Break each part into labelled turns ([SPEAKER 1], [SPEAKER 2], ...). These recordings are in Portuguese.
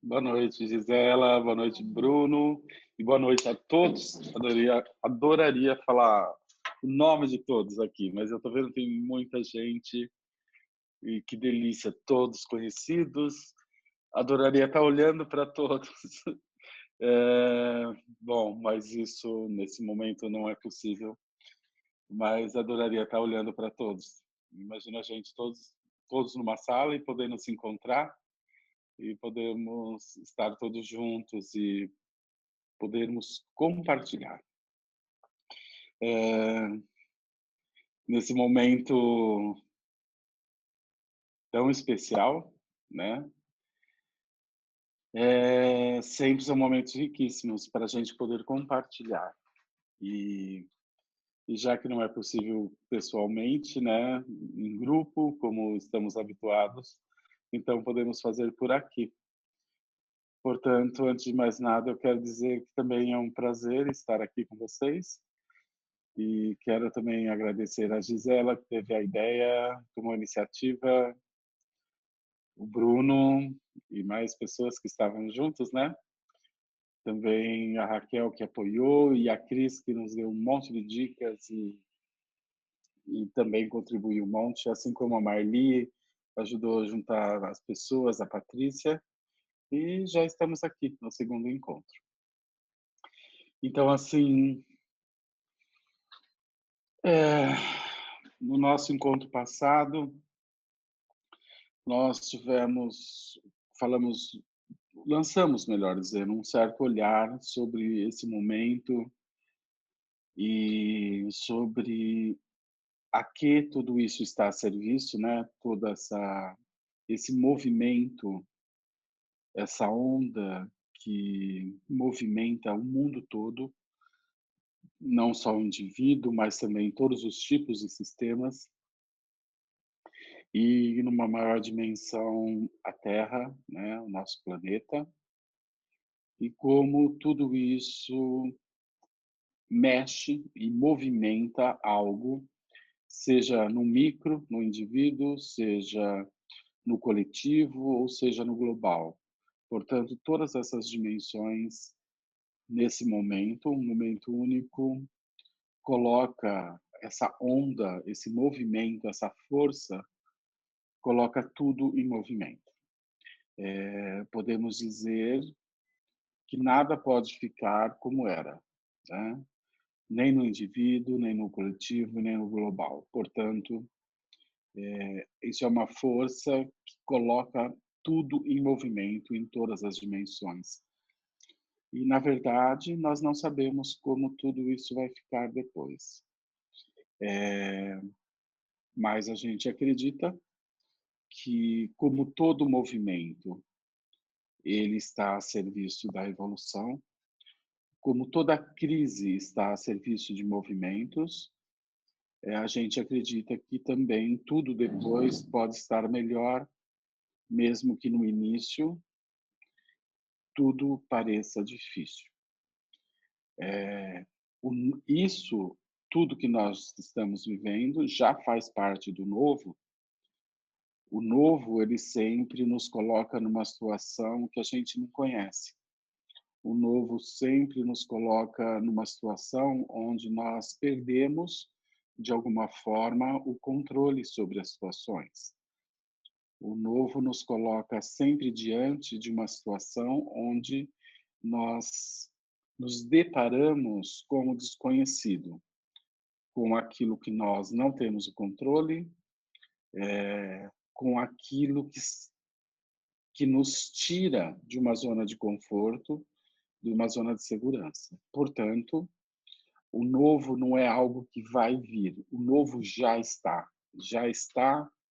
[SPEAKER 1] Boa noite, Gisela. Boa noite, Bruno. E boa noite a todos. Adoraria falar o nome de todos aqui, mas eu estou vendo que tem muita gente e que delícia, todos conhecidos. Adoraria estar olhando para todos. É, bom, mas isso nesse momento não é possível. Mas adoraria estar olhando para todos. Imagina a gente todos numa sala e podendo se encontrar e podemos estar todos juntos e podermos compartilhar. É, nesse momento tão especial, né? Sempre são momentos riquíssimos para a gente poder compartilhar. E, e já que não é possível pessoalmente, né, em grupo, como estamos habituados, então podemos fazer por aqui. Portanto, antes de mais nada, eu quero dizer que também é um prazer estar aqui com vocês. E quero também agradecer a Gisela, que teve a ideia, tomou a iniciativa, o Bruno e mais pessoas que estavam juntos, né? Também a Raquel, que apoiou, e a Cris, que nos deu um monte de dicas e também contribuiu um monte, assim como a Marli ajudou a juntar as pessoas, a Patrícia, e já estamos aqui no segundo encontro. Então, assim, no nosso encontro passado, nós falamos, lançamos, melhor dizendo, um certo olhar sobre esse momento e sobre a que tudo isso está a serviço, né? Esse movimento, essa onda que movimenta o mundo todo, não só o indivíduo, mas também todos os tipos de sistemas, e numa maior dimensão a Terra, né, o nosso planeta, e como tudo isso mexe e movimenta algo, seja no micro, no indivíduo, seja no coletivo ou seja no global. Portanto, todas essas dimensões, nesse momento, um momento único, coloca essa onda, esse movimento, essa força, coloca tudo em movimento. Podemos dizer que nada pode ficar como era, né? Nem no indivíduo, nem no coletivo, nem no global. Portanto, isso é uma força que coloca tudo em movimento em todas as dimensões. E, na verdade, nós não sabemos como tudo isso vai ficar depois. Mas a gente acredita que, como todo movimento, ele está a serviço da evolução, como toda crise está a serviço de movimentos, a gente acredita que também tudo depois pode estar melhor, mesmo que no início tudo pareça difícil. Isso, tudo que nós estamos vivendo, já faz parte do novo. O novo, ele sempre nos coloca numa situação que a gente não conhece. O novo sempre nos coloca numa situação onde nós perdemos, de alguma forma, o controle sobre as situações. O novo nos coloca sempre diante de uma situação onde nós nos deparamos com o desconhecido, com aquilo que nós não temos o controle, com aquilo que nos tira de uma zona de conforto, de uma zona de segurança. Portanto, o novo não é algo que vai vir, o novo já está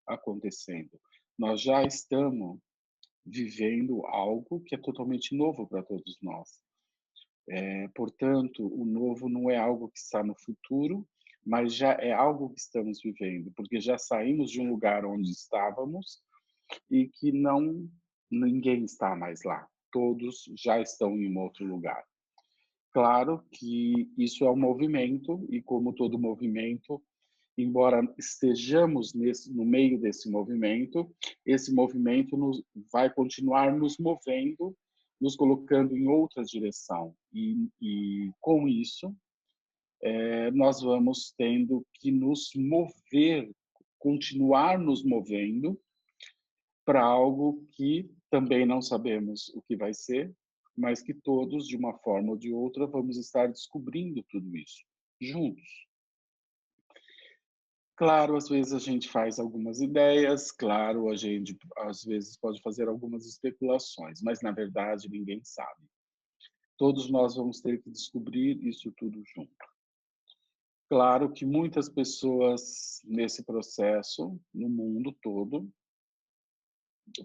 [SPEAKER 1] acontecendo. Nós já estamos vivendo algo que é totalmente novo para todos nós. Portanto, o novo não é algo que está no futuro, mas já é algo que estamos vivendo, porque já saímos de um lugar onde estávamos e que ninguém está mais lá. Todos já estão em um outro lugar. Claro que isso é um movimento e, como todo movimento, embora estejamos no meio desse movimento, esse movimento vai continuar nos movendo nos colocando em outra direção. E com isso, nós vamos tendo que nos mover, continuar nos movendo para algo que também não sabemos o que vai ser, mas que todos, de uma forma ou de outra, vamos estar descobrindo tudo isso juntos. Claro, às vezes a gente faz algumas ideias, claro, a gente às vezes pode fazer algumas especulações, mas na verdade ninguém sabe. Todos nós vamos ter que descobrir isso tudo junto. Claro que muitas pessoas nesse processo, no mundo todo,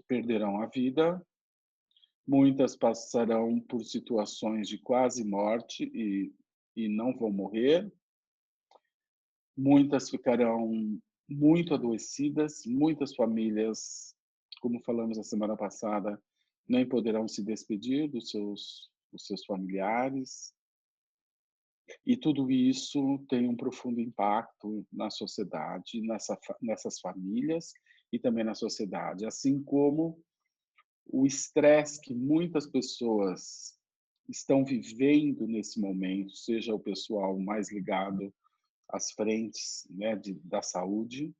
[SPEAKER 1] perderão a vida, muitas passarão por situações de quase morte e não vão morrer, muitas ficarão muito adoecidas, muitas famílias, como falamos a semana passada, nem poderão se despedir dos seus familiares, e tudo isso tem um profundo impacto na sociedade, nessas famílias e também na sociedade, assim como o estresse que muitas pessoas estão vivendo nesse momento, seja o pessoal mais ligado às frentes, né, da saúde,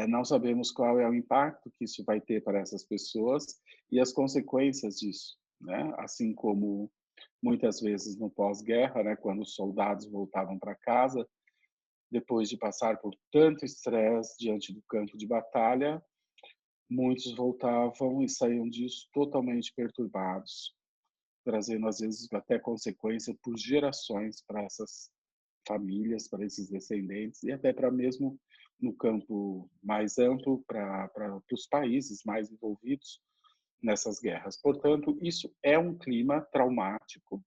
[SPEAKER 1] não sabemos qual é o impacto que isso vai ter para essas pessoas e as consequências disso, né? Assim como muitas vezes no pós-guerra, né, quando os soldados voltavam para casa, depois de passar por tanto estresse diante do campo de batalha, muitos voltavam e saíam disso totalmente perturbados, trazendo às vezes até consequência por gerações para essas famílias, para esses descendentes e até para mesmo no campo mais amplo para os países mais envolvidos nessas guerras. Portanto, isso é um clima traumático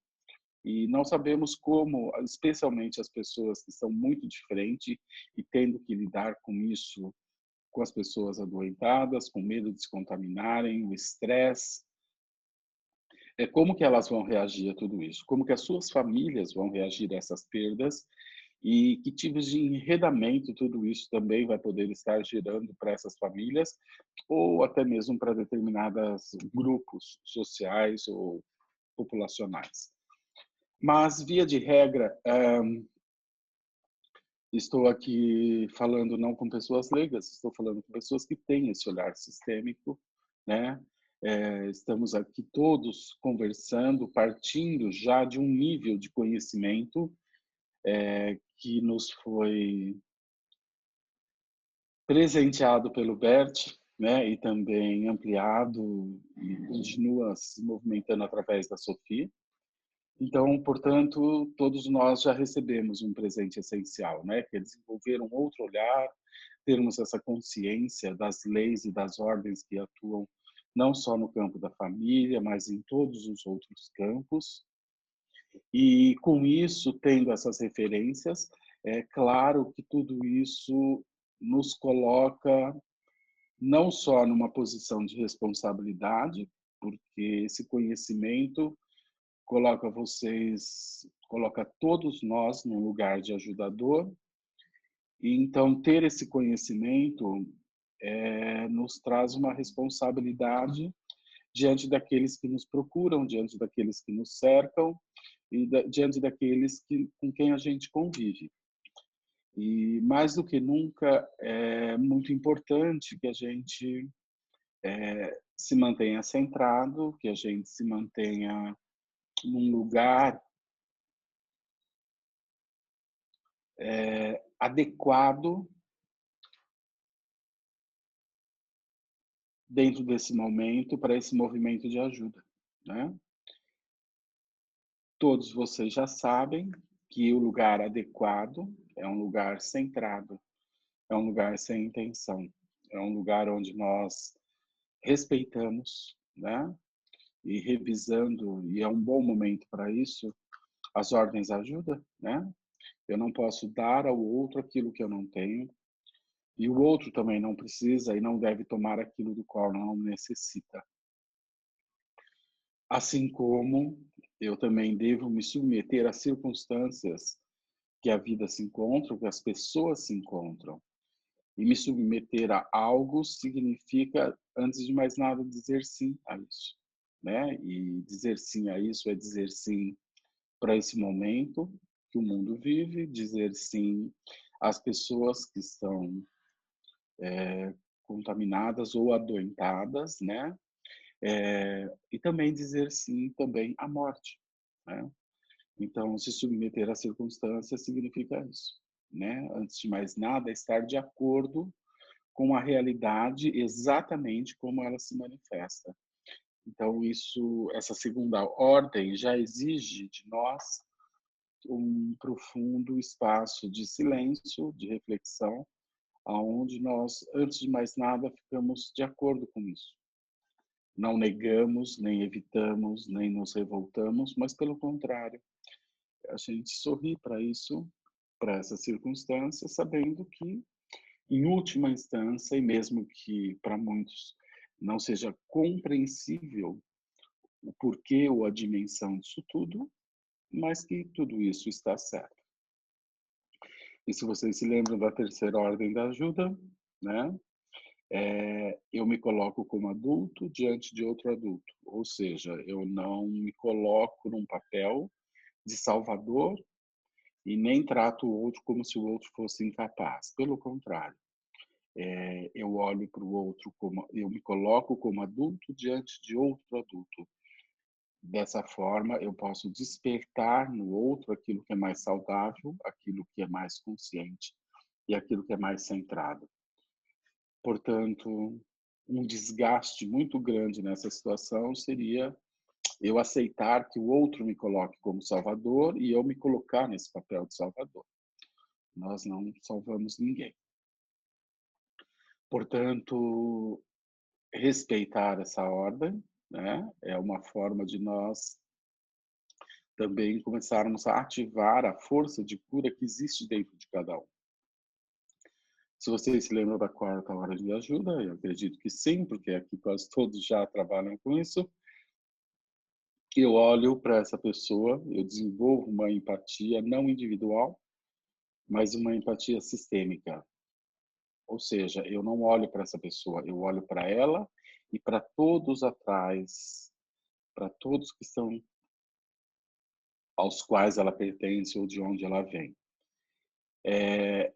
[SPEAKER 1] e não sabemos como, especialmente as pessoas que estão muito de frente e tendo que lidar com isso, com as pessoas adoentadas, com medo de se contaminarem, o estresse, como que elas vão reagir a tudo isso? Como que as suas famílias vão reagir a essas perdas e que tipos de enredamento tudo isso também vai poder estar gerando para essas famílias ou até mesmo para determinados grupos sociais ou populacionais. Mas, via de regra, estou aqui falando não com pessoas leigas, estou falando com pessoas que têm esse olhar sistêmico, né? Estamos aqui todos conversando, partindo já de um nível de conhecimento que nos foi presenteado pelo Bert, né? E também ampliado e continua se movimentando através da Sophie. Então, portanto, todos nós já recebemos um presente essencial, né? Que é desenvolver um outro olhar, termos essa consciência das leis e das ordens que atuam não só no campo da família, mas em todos os outros campos. E com isso, tendo essas referências, é claro que tudo isso nos coloca não só numa posição de responsabilidade, porque esse conhecimento coloca todos nós num lugar de ajudador, e então ter esse conhecimento nos traz uma responsabilidade diante daqueles que nos procuram, diante daqueles que nos cercam e diante daqueles com quem a gente convive. E mais do que nunca é muito importante que a gente se mantenha centrado, que a gente se mantenha num lugar adequado dentro desse momento para esse movimento de ajuda, né? Todos vocês já sabem que o lugar adequado é um lugar centrado, é um lugar sem intenção, é um lugar onde nós respeitamos, né? E revisando, e é um bom momento para isso, as ordens de ajuda, né? Eu não posso dar ao outro aquilo que eu não tenho, e o outro também não precisa e não deve tomar aquilo do qual não necessita. Assim como eu também devo me submeter às circunstâncias que a vida se encontra, que as pessoas se encontram. E me submeter a algo significa, antes de mais nada, dizer sim a isso, né? E dizer sim a isso é dizer sim para esse momento que o mundo vive, dizer sim às pessoas que estão contaminadas ou adoentadas, né? E também dizer sim também à morte, né? Então, se submeter às circunstâncias significa isso, né? Antes de mais nada, estar de acordo com a realidade exatamente como ela se manifesta. Então, essa segunda ordem já exige de nós um profundo espaço de silêncio, de reflexão, aonde nós, antes de mais nada, ficamos de acordo com isso. Não negamos, nem evitamos, nem nos revoltamos, mas pelo contrário, a gente sorri para isso, para essa circunstância, sabendo que, em última instância, e mesmo que para muitos não seja compreensível o porquê ou a dimensão disso tudo, mas que tudo isso está certo. E se vocês se lembram da terceira ordem da ajuda, né? Eu me coloco como adulto diante de outro adulto, ou seja, eu não me coloco num papel de salvador e nem trato o outro como se o outro fosse incapaz. Pelo contrário, eu olho para o outro como eu me coloco como adulto diante de outro adulto. Dessa forma, eu posso despertar no outro aquilo que é mais saudável, aquilo que é mais consciente e aquilo que é mais centrado. Portanto, um desgaste muito grande nessa situação seria eu aceitar que o outro me coloque como salvador e eu me colocar nesse papel de salvador. Nós não salvamos ninguém. Portanto, respeitar essa ordem, né, é uma forma de nós também começarmos a ativar a força de cura que existe dentro de cada um. Se vocês se lembram da quarta hora de ajuda, eu acredito que sim, porque aqui quase todos já trabalham com isso. Eu olho para essa pessoa, eu desenvolvo uma empatia não individual, mas uma empatia sistêmica. Ou seja, eu não olho para essa pessoa, eu olho para ela e para todos atrás, para todos que estão aos quais ela pertence ou de onde ela vem.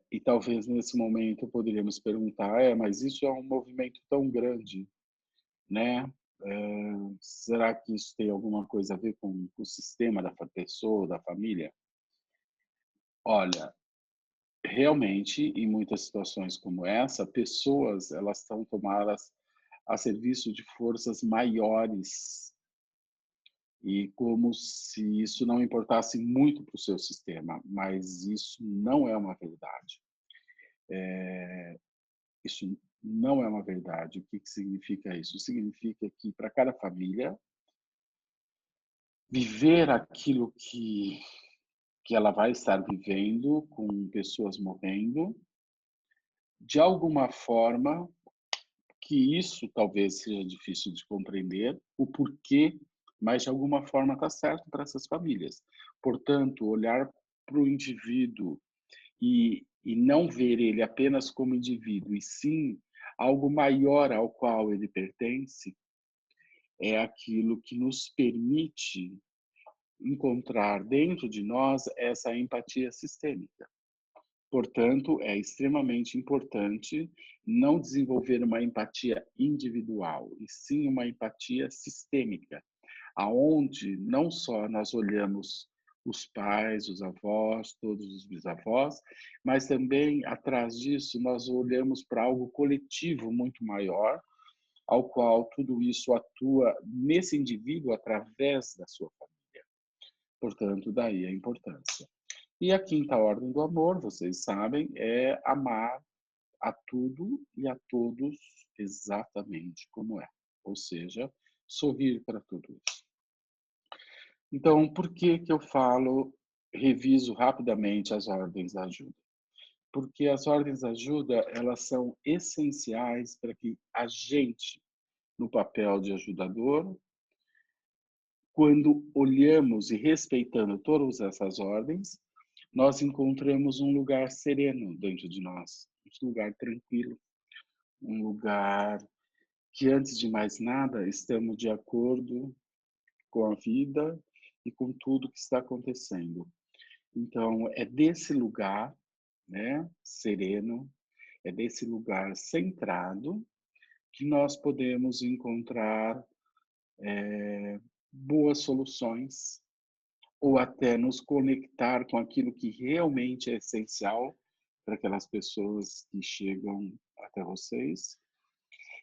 [SPEAKER 1] E talvez nesse momento poderíamos perguntar, mas isso é um movimento tão grande, né? Será que isso tem alguma coisa a ver com o sistema da pessoa, da família? Olha, realmente, em muitas situações como essa, pessoas elas estão tomadas a serviço de forças maiores e como se isso não importasse muito para o seu sistema, mas isso não é uma verdade. Isso não é uma verdade. O que que significa isso? Significa que para cada família, viver aquilo que ela vai estar vivendo, com pessoas morrendo, de alguma forma, que isso talvez seja difícil de compreender, o porquê, mas de alguma forma está certo para essas famílias. Portanto, olhar para o indivíduo e não ver ele apenas como indivíduo, e sim algo maior ao qual ele pertence, é aquilo que nos permite encontrar dentro de nós essa empatia sistêmica. Portanto, é extremamente importante não desenvolver uma empatia individual, e sim uma empatia sistêmica, aonde não só nós olhamos os pais, os avós, todos os bisavós, mas também atrás disso nós olhamos para algo coletivo muito maior, ao qual tudo isso atua nesse indivíduo através da sua família. Portanto, daí a importância. E a quinta ordem do amor, vocês sabem, é amar a tudo e a todos exatamente como é. Ou seja, sorrir para tudo isso. Então, por que que eu falo, reviso rapidamente as ordens da ajuda? Porque as ordens da ajuda, elas são essenciais para que a gente, no papel de ajudador, quando olhamos e respeitando todas essas ordens, nós encontramos um lugar sereno dentro de nós, um lugar tranquilo, um lugar que, antes de mais nada, estamos de acordo com a vida e com tudo que está acontecendo. Então, é desse lugar, né, sereno, é desse lugar centrado que nós podemos encontrar boas soluções ou até nos conectar com aquilo que realmente é essencial para aquelas pessoas que chegam até vocês.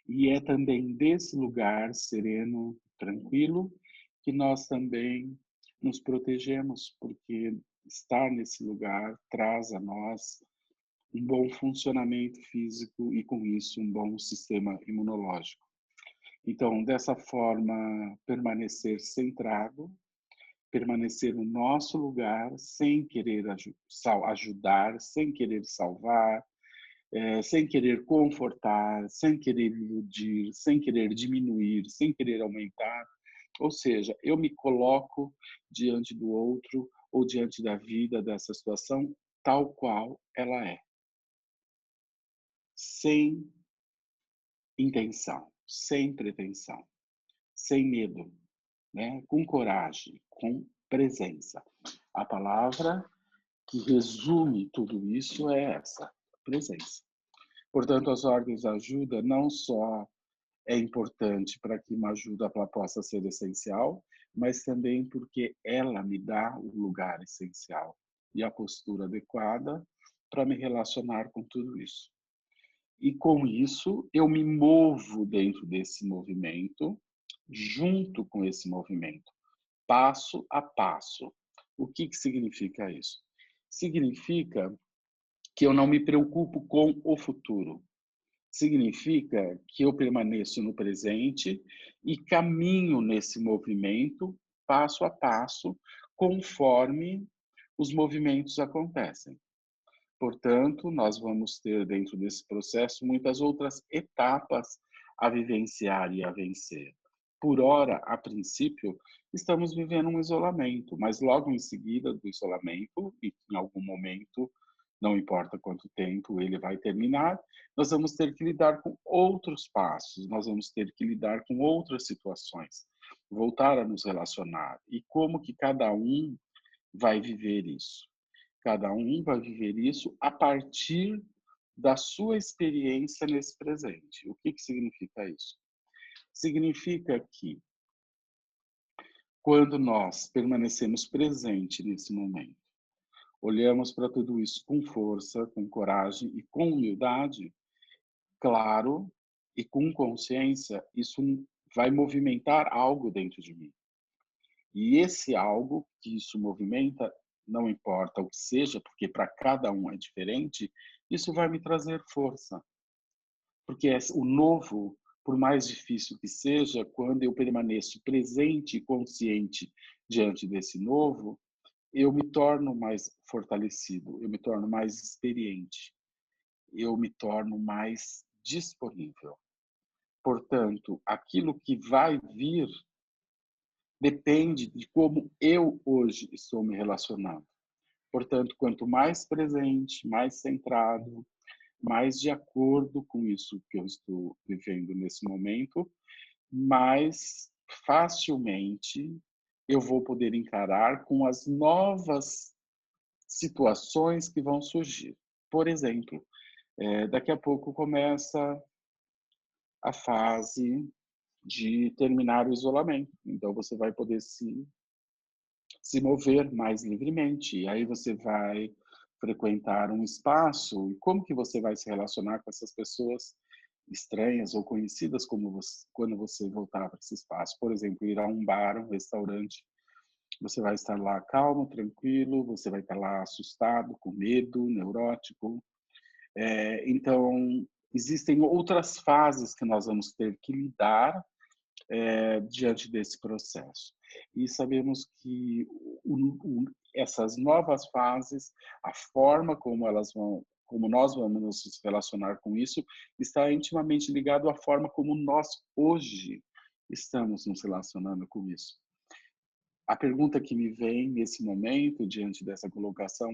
[SPEAKER 1] E é também desse lugar sereno, tranquilo, que nós também nos protegemos, porque estar nesse lugar traz a nós um bom funcionamento físico e, com isso, um bom sistema imunológico. Então, dessa forma, permanecer centrado, permanecer no nosso lugar, sem querer ajudar, sem querer salvar, sem querer confortar, sem querer iludir, sem querer diminuir, sem querer aumentar. Ou seja, eu me coloco diante do outro ou diante da vida, dessa situação, tal qual ela é, sem intenção, sem pretensão, sem medo, né? Com coragem, com presença. A palavra que resume tudo isso é essa, presença. Portanto, as ordens de ajuda não só é importante para que uma ajuda possa ser essencial, mas também porque ela me dá o lugar essencial e a postura adequada para me relacionar com tudo isso. E com isso, eu me movo dentro desse movimento, junto com esse movimento, passo a passo. O que significa isso? Significa que eu não me preocupo com o futuro. Significa que eu permaneço no presente e caminho nesse movimento, passo a passo, conforme os movimentos acontecem. Portanto, nós vamos ter, dentro desse processo, muitas outras etapas a vivenciar e a vencer. Por ora, a princípio, estamos vivendo um isolamento, mas logo em seguida do isolamento, e em algum momento, não importa quanto tempo ele vai terminar, nós vamos ter que lidar com outros passos, nós vamos ter que lidar com outras situações, voltar a nos relacionar. E como que cada um vai viver isso? Cada um vai viver isso a partir da sua experiência nesse presente. O que significa isso? Significa que, quando nós permanecemos presentes nesse momento, olhamos para tudo isso com força, com coragem e com humildade, claro, e com consciência, isso vai movimentar algo dentro de mim. E esse algo que isso movimenta, não importa o que seja, porque para cada um é diferente, isso vai me trazer força. Porque o novo, por mais difícil que seja, quando eu permaneço presente e consciente diante desse novo, eu me torno mais fortalecido, eu me torno mais experiente, eu me torno mais disponível. Portanto, aquilo que vai vir depende de como eu hoje estou me relacionando. Portanto, quanto mais presente, mais centrado, mais de acordo com isso que eu estou vivendo nesse momento, mais facilmente eu vou poder encarar com as novas situações que vão surgir. Por exemplo, daqui a pouco começa a fase de terminar o isolamento. Então, você vai poder se mover mais livremente. E aí você vai frequentar um espaço. E como que você vai se relacionar com essas pessoas estranhas ou conhecidas como você, quando você voltar para esse espaço? Por exemplo, ir a um bar, um restaurante. Você vai estar lá calmo, tranquilo, você vai estar lá assustado, com medo, neurótico. Então, existem outras fases que nós vamos ter que lidar diante desse processo. E sabemos que essas novas fases, a forma como elas vão, como nós vamos nos relacionar com isso, está intimamente ligado à forma como nós hoje estamos nos relacionando com isso. A pergunta que me vem nesse momento, diante dessa colocação,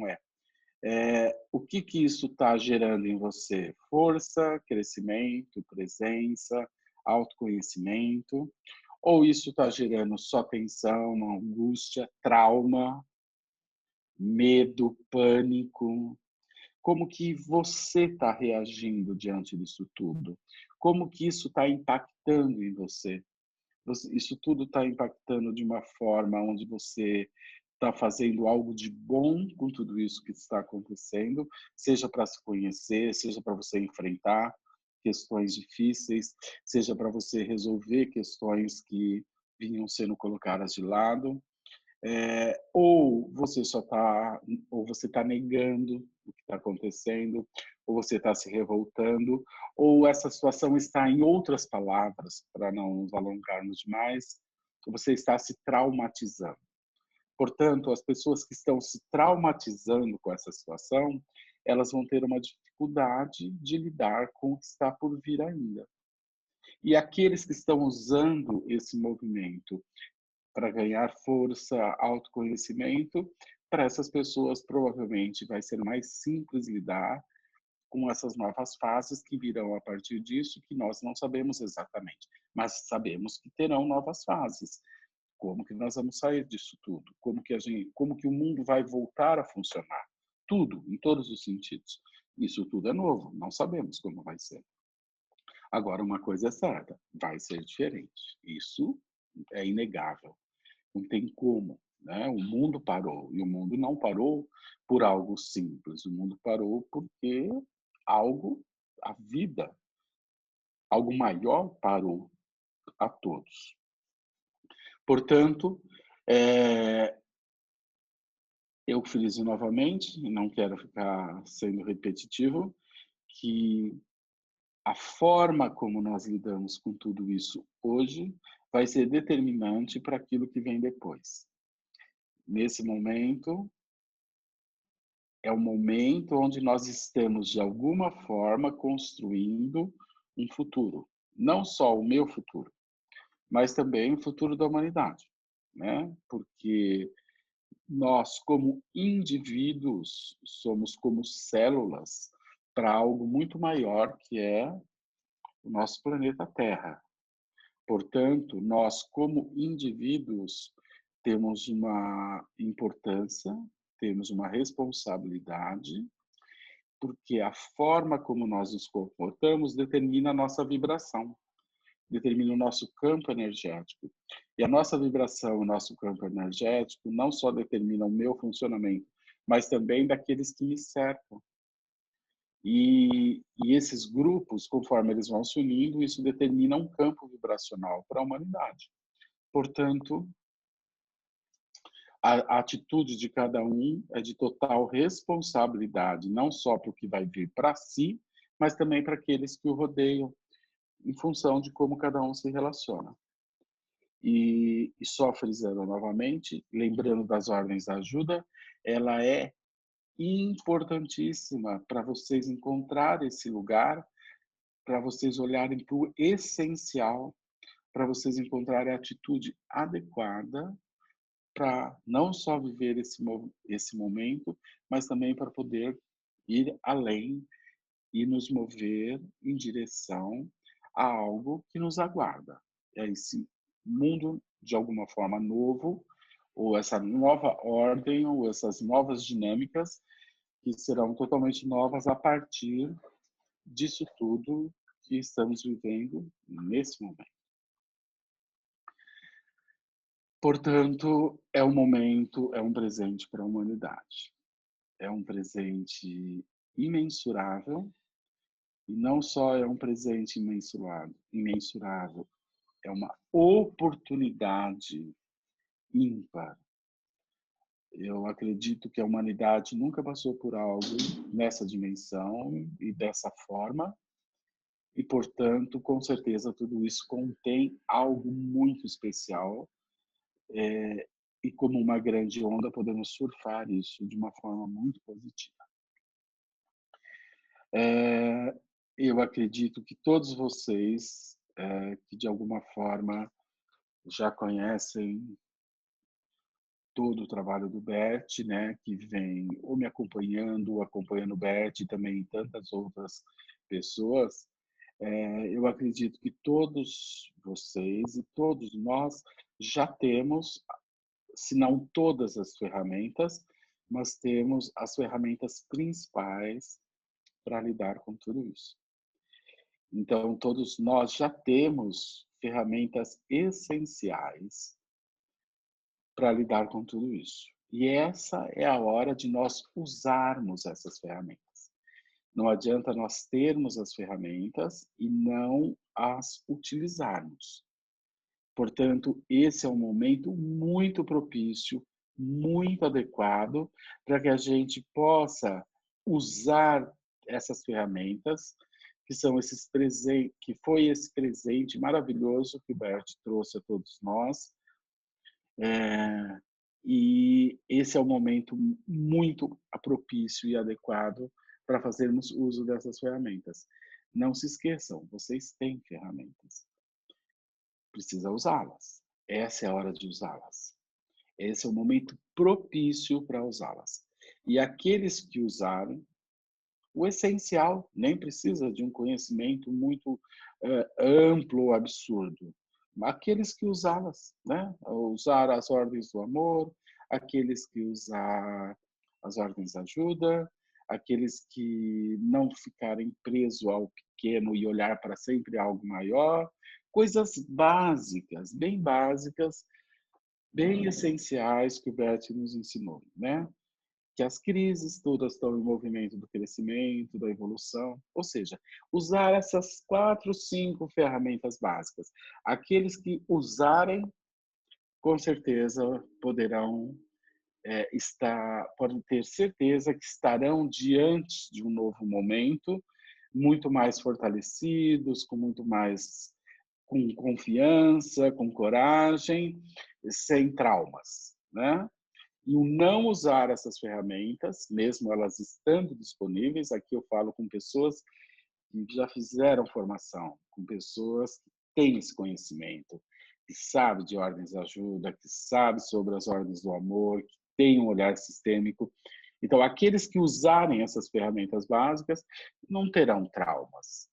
[SPEAKER 1] o que isso está gerando em você? Força, crescimento, presença, autoconhecimento, ou isso está gerando só tensão, angústia, trauma, medo, pânico? Como que você está reagindo diante disso tudo? Como que isso está impactando em você? Isso tudo está impactando de uma forma onde você está fazendo algo de bom com tudo isso que está acontecendo, seja para se conhecer, seja para você enfrentar questões difíceis, seja para você resolver questões que vinham sendo colocadas de lado. Ou você só está, ou você está negando o que está acontecendo, ou você está se revoltando, ou essa situação está, em outras palavras, para não nos alongarmos demais, você está se traumatizando. Portanto, as pessoas que estão se traumatizando com essa situação, elas vão ter uma dificuldade de lidar com o que está por vir ainda. E aqueles que estão usando esse movimento para ganhar força, autoconhecimento, para essas pessoas provavelmente vai ser mais simples lidar com essas novas fases que virão a partir disso, que nós não sabemos exatamente, mas sabemos que terão novas fases. Como que nós vamos sair disso tudo? Como que o mundo vai voltar a funcionar? Tudo, em todos os sentidos. Isso tudo é novo, não sabemos como vai ser. Agora, uma coisa é certa, vai ser diferente. Isso é inegável. Não tem como, né? O mundo parou e o mundo não parou por algo simples. O mundo parou porque algo, a vida, algo maior parou a todos. Portanto, eu friso novamente, e não quero ficar sendo repetitivo, que a forma como nós lidamos com tudo isso hoje vai ser determinante para aquilo que vem depois. Nesse momento, é o momento onde nós estamos, de alguma forma, construindo um futuro. Não só o meu futuro, mas também o futuro da humanidade, né? Porque nós, como indivíduos, somos como células para algo muito maior, que é o nosso planeta Terra. Portanto, nós, como indivíduos, temos uma importância, temos uma responsabilidade, porque a forma como nós nos comportamos determina a nossa vibração, determina o nosso campo energético. E a nossa vibração, o nosso campo energético, não só determina o meu funcionamento, mas também daqueles que me cercam. E esses grupos, conforme eles vão se unindo, isso determina um campo vibracional para a humanidade. Portanto, a atitude de cada um é de total responsabilidade, não só para o que vai vir para si, mas também para aqueles que o rodeiam, em função de como cada um se relaciona. E só frisando novamente, lembrando das ordens da ajuda, ela é importantíssima para vocês encontrar esse lugar, para vocês olharem para o essencial, para vocês encontrarem a atitude adequada para não só viver esse momento, mas também para poder ir além e nos mover em direção a algo que nos aguarda. É esse mundo, de alguma forma, novo, ou essa nova ordem, ou essas novas dinâmicas que serão totalmente novas a partir disso tudo que estamos vivendo nesse momento. Portanto, é um momento, é um presente para a humanidade. É um presente imensurável, e não só é um presente imensurável, é uma oportunidade ímpar. Eu acredito que a humanidade nunca passou por algo nessa dimensão e dessa forma, e, portanto, com certeza, tudo isso contém algo muito especial, e como uma grande onda, podemos surfar isso de uma forma muito positiva. Eu acredito que todos vocês, que de alguma forma já conhecem todo o trabalho do Bert, né, que vem ou me acompanhando, ou acompanhando o Bert e também tantas outras pessoas, Eu acredito que todos vocês e todos nós já temos, se não todas as ferramentas, mas temos as ferramentas principais para lidar com tudo isso. Então, todos nós já temos ferramentas essenciais para lidar com tudo isso. E essa é a hora de nós usarmos essas ferramentas. Não adianta nós termos as ferramentas e não as utilizarmos. Portanto, esse é um momento muito propício, muito adequado para que a gente possa usar essas ferramentas, que são esses presentes, que foi esse presente maravilhoso que o Bert trouxe a todos nós. E esse é o momento muito propício e adequado para fazermos uso dessas ferramentas. Não se esqueçam, vocês têm ferramentas, precisa usá-las. Essa é a hora de usá-las. Esse é o momento propício para usá-las. E aqueles que usarem, o essencial, nem precisa de um conhecimento muito amplo ou absurdo. Aqueles que usá-las, né? Usar as ordens do amor, aqueles que usar as ordens da ajuda, aqueles que não ficarem presos ao pequeno e olhar para sempre algo maior, coisas básicas, bem essenciais que o Bert nos ensinou, né? Que as crises todas estão em movimento do crescimento, da evolução, ou seja, usar essas 4, 5 ferramentas básicas. Aqueles que usarem, com certeza poderão podem ter certeza que estarão diante de um novo momento, muito mais fortalecidos, com muito mais com confiança, com coragem, sem traumas, né? E o não usar essas ferramentas, mesmo elas estando disponíveis, aqui eu falo com pessoas que já fizeram formação, com pessoas que têm esse conhecimento, que sabem de ordens de ajuda, que sabem sobre as ordens do amor, que têm um olhar sistêmico. Então, aqueles que usarem essas ferramentas básicas não terão traumas.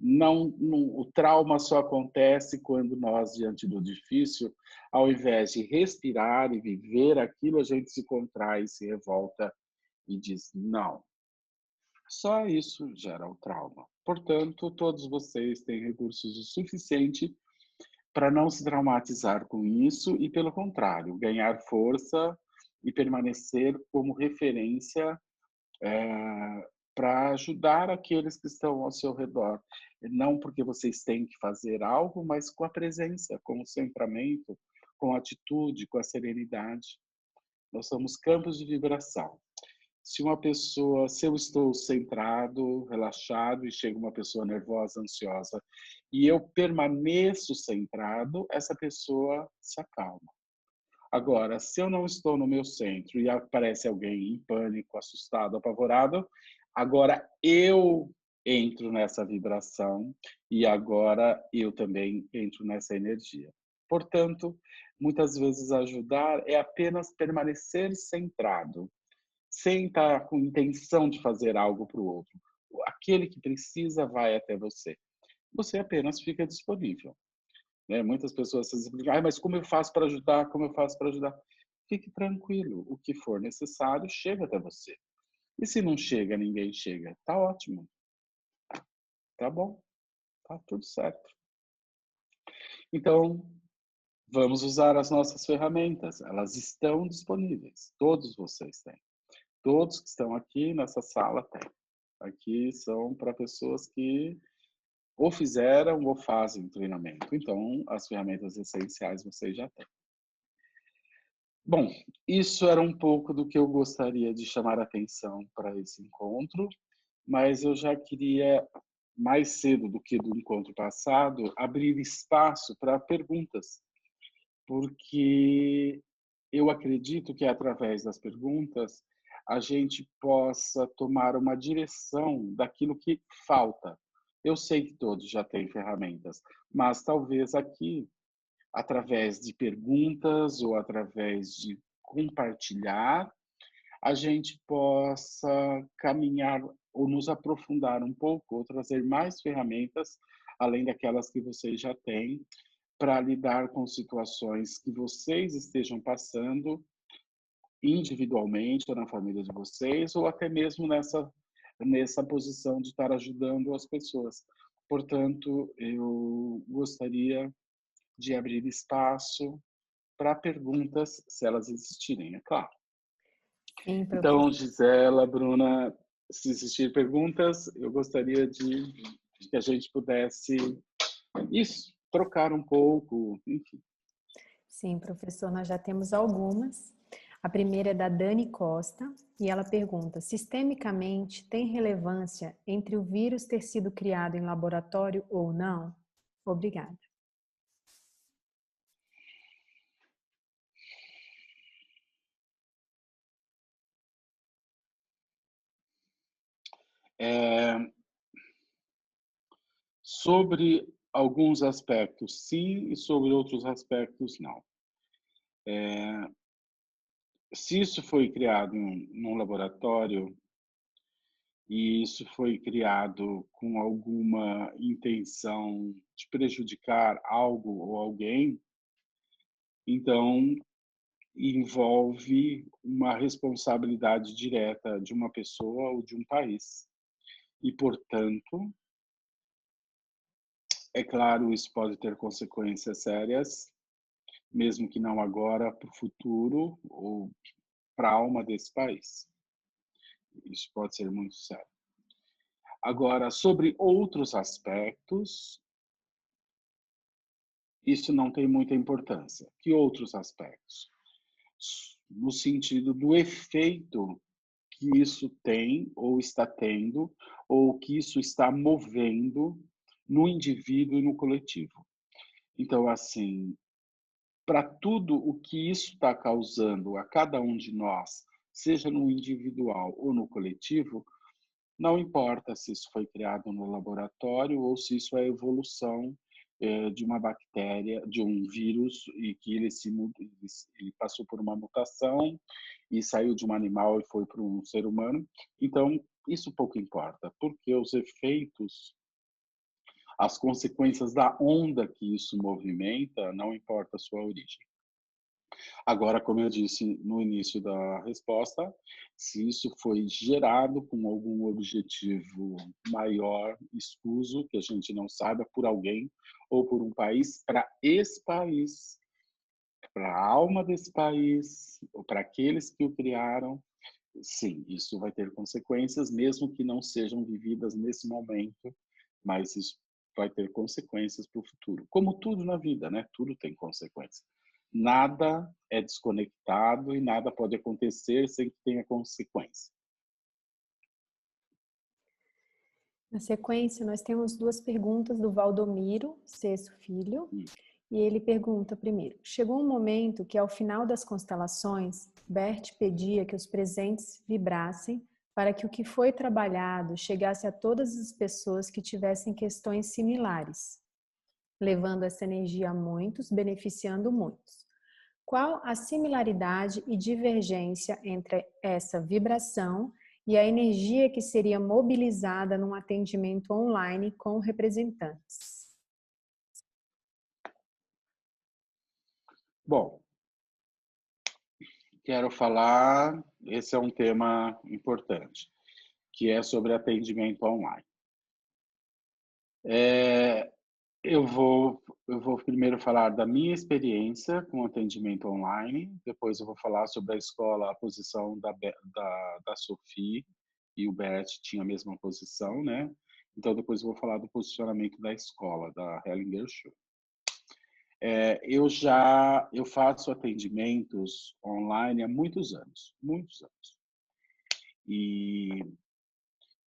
[SPEAKER 1] O trauma só acontece quando nós, diante do difícil, ao invés de respirar e viver aquilo, a gente se contrai, se revolta e diz não. Só isso gera o trauma. Portanto, todos vocês têm recursos o suficiente para não se traumatizar com isso e, pelo contrário, ganhar força e permanecer como referência para ajudar aqueles que estão ao seu redor. Não porque vocês têm que fazer algo, mas com a presença, com o centramento, com a atitude, com a serenidade. Nós somos campos de vibração. Se eu estou centrado, relaxado e chega uma pessoa nervosa, ansiosa, e eu permaneço centrado, essa pessoa se acalma. Agora, se eu não estou no meu centro e aparece alguém em pânico, assustado, apavorado, agora eu entro nessa vibração e agora eu também entro nessa energia. Portanto, muitas vezes ajudar é apenas permanecer centrado, sem estar com intenção de fazer algo para o outro. Aquele que precisa vai até você. Você apenas fica disponível. Né? Muitas pessoas dizem, mas como eu faço para ajudar? Como eu faço para ajudar? Fique tranquilo, o que for necessário chega até você. E se não chega, ninguém chega, tá ótimo, tá bom, tá tudo certo. Então, vamos usar as nossas ferramentas, elas estão disponíveis, todos vocês têm. Todos que estão aqui nessa sala têm. Aqui são para pessoas que ou fizeram ou fazem treinamento. Então, as ferramentas essenciais vocês já têm. Bom, isso era um pouco do que eu gostaria de chamar a atenção para esse encontro, mas eu já queria, mais cedo do que do encontro passado, abrir espaço para perguntas, porque eu acredito que através das perguntas a gente possa tomar uma direção daquilo que falta. Eu sei que todos já têm ferramentas, mas talvez aqui através de perguntas ou através de compartilhar, a gente possa caminhar ou nos aprofundar um pouco, ou trazer mais ferramentas, além daquelas que vocês já têm, para lidar com situações que vocês estejam passando individualmente ou na família de vocês, ou até mesmo nessa posição de estar ajudando as pessoas. Portanto, eu gostaria de abrir espaço para perguntas, se elas existirem, é claro.
[SPEAKER 2] Sim,
[SPEAKER 1] Então,
[SPEAKER 2] professor.
[SPEAKER 1] Gisela, Bruna, se existir perguntas, eu gostaria de que a gente pudesse, isso, trocar um pouco, enfim.
[SPEAKER 2] Sim, professor, nós já temos algumas. A primeira é da Dani Costa e ela pergunta: sistemicamente tem relevância entre o vírus ter sido criado em laboratório ou não? Obrigada.
[SPEAKER 1] Sobre alguns aspectos, sim, e sobre outros aspectos, não. Se isso foi criado num laboratório e isso foi criado com alguma intenção de prejudicar algo ou alguém, então envolve uma responsabilidade direta de uma pessoa ou de um país. E, portanto, é claro, isso pode ter consequências sérias, mesmo que não agora, para o futuro ou para a alma desse país. Isso pode ser muito sério. Agora, sobre outros aspectos, isso não tem muita importância. Que outros aspectos? No sentido do efeito que isso tem ou está tendo, ou que isso está movendo no indivíduo e no coletivo. Então, assim, para tudo o que isso está causando a cada um de nós, seja no individual ou no coletivo, não importa se isso foi criado no laboratório ou se isso é a evolução de uma bactéria, de um vírus, e que ele passou por uma mutação e saiu de um animal e foi para um ser humano. Então, isso pouco importa, porque os efeitos, as consequências da onda que isso movimenta, não importa a sua origem. Agora, como eu disse no início da resposta, se isso foi gerado com algum objetivo maior, escuso, que a gente não saiba, por alguém ou por um país, para esse país, para a alma desse país, ou para aqueles que o criaram, sim, isso vai ter consequências, mesmo que não sejam vividas nesse momento, mas isso vai ter consequências para o futuro. Como tudo na vida, né? Tudo tem consequência. Nada é desconectado e nada pode acontecer sem que tenha consequência.
[SPEAKER 2] Na sequência, nós temos duas perguntas do Valdomiro Cesso Filho.
[SPEAKER 1] Hum.
[SPEAKER 2] E ele pergunta primeiro: chegou um momento que, ao final das constelações, Bert pedia que os presentes vibrassem para que o que foi trabalhado chegasse a todas as pessoas que tivessem questões similares, levando essa energia a muitos, beneficiando muitos. Qual a similaridade e divergência entre essa vibração e a energia que seria mobilizada num atendimento online com representantes?
[SPEAKER 1] Bom, quero falar, esse é um tema importante, que é sobre atendimento online. Eu vou primeiro falar da minha experiência com atendimento online, depois eu vou falar sobre a escola, a posição da Sophie, e o Bert tinha a mesma posição, né? Então, depois eu vou falar do posicionamento da escola, da Hellinger Show. Eu faço atendimentos online há muitos anos. E,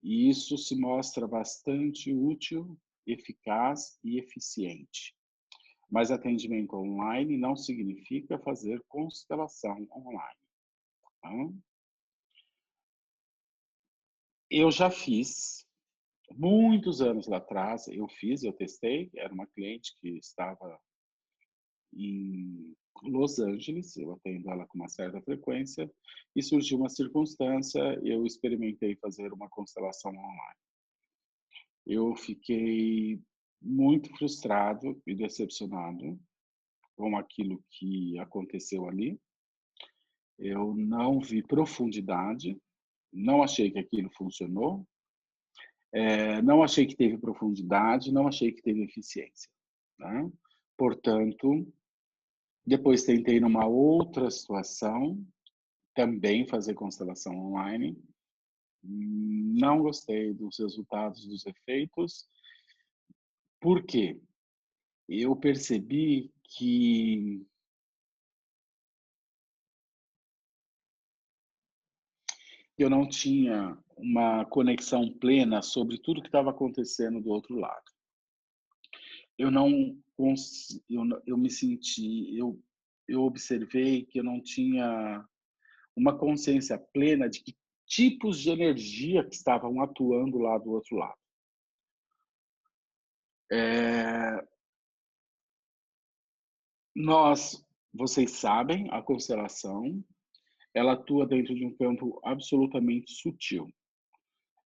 [SPEAKER 1] e isso se mostra bastante útil, eficaz e eficiente. Mas atendimento online não significa fazer constelação online. Tá? Eu já fiz, muitos anos lá atrás, eu testei, era uma cliente que estava Los Angeles, eu atendo ela com uma certa frequência, e surgiu uma circunstância, eu experimentei fazer uma constelação online. Eu fiquei muito frustrado e decepcionado com aquilo que aconteceu ali. Eu não vi profundidade, não achei que aquilo funcionou, não achei que teve profundidade, não achei que teve eficiência, né. Portanto, depois tentei numa outra situação, também fazer constelação online, não gostei dos resultados, dos efeitos. Por quê? Eu percebi que eu não tinha uma conexão plena sobre tudo que estava acontecendo do outro lado. Eu não eu me senti, eu observei que eu não tinha uma consciência plena de que tipos de energia que estavam atuando lá do outro lado. Eh, vocês sabem, a constelação, ela atua dentro de um campo absolutamente sutil.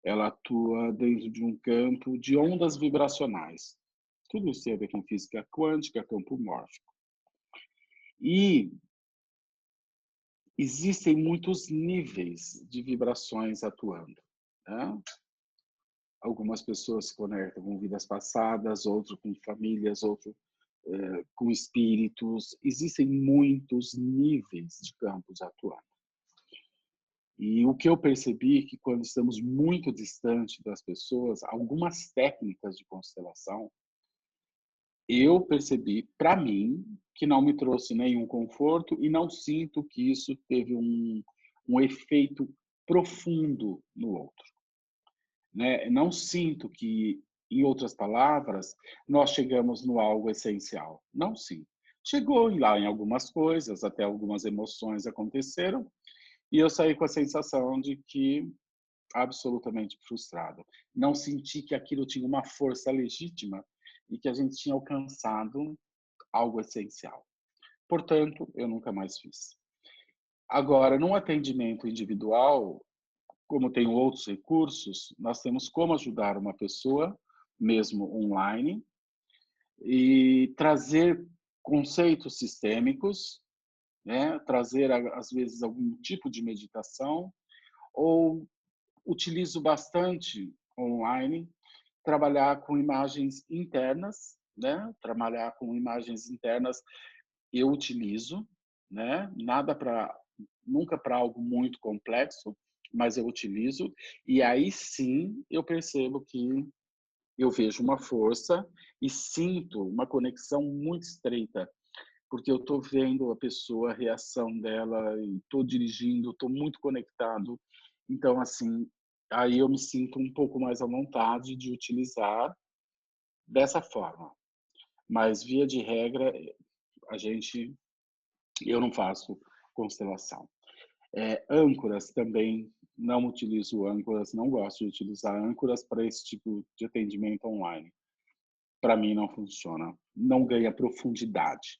[SPEAKER 1] Ela atua dentro de um campo de ondas vibracionais. Tudo isso tem a ver com física quântica, campo mórfico. E existem muitos níveis de vibrações atuando, né. Algumas pessoas se conectam com vidas passadas, outro com famílias, outro, com espíritos. Existem muitos níveis de campos atuando. E o que eu percebi é que quando estamos muito distante das pessoas, algumas técnicas de constelação, eu percebi, para mim, que não me trouxe nenhum conforto e não sinto que isso teve um efeito profundo no outro, né. Não sinto que, em outras palavras, nós chegamos no algo essencial. Não sinto. Chegou lá em algumas coisas, até algumas emoções aconteceram, e eu saí com a sensação de que absolutamente frustrado. Não senti que aquilo tinha uma força legítima e que a gente tinha alcançado algo essencial. Portanto, eu nunca mais fiz. Agora, num atendimento individual, como tem outros recursos, nós temos como ajudar uma pessoa, mesmo online, e trazer conceitos sistêmicos, né? Trazer, às vezes, algum tipo de meditação, ou utilizo bastante online, trabalhar com imagens internas, né, trabalhar com imagens internas eu utilizo, né, nada para nunca para algo muito complexo, mas eu utilizo, e aí sim eu percebo que eu vejo uma força e sinto uma conexão muito estreita, porque eu estou vendo a pessoa, a reação dela, e estou dirigindo, estou muito conectado. Então, assim, aí eu me sinto um pouco mais à vontade de utilizar dessa forma. Mas, via de regra, a gente eu não faço constelação. Âncoras também, não utilizo âncoras, não gosto de utilizar âncoras para esse tipo de atendimento online. Para mim não funciona, não ganha profundidade.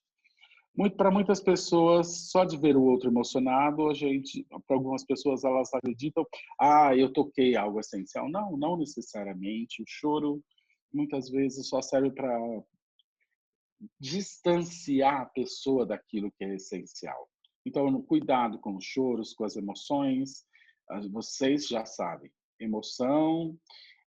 [SPEAKER 1] Para muitas pessoas, só de ver o outro emocionado, a gente, para algumas pessoas, elas acreditam, ah, eu toquei algo essencial. Não, não necessariamente. O choro muitas vezes só serve para distanciar a pessoa daquilo que é essencial. Então, cuidado com os choros, com as emoções. Vocês já sabem, emoção,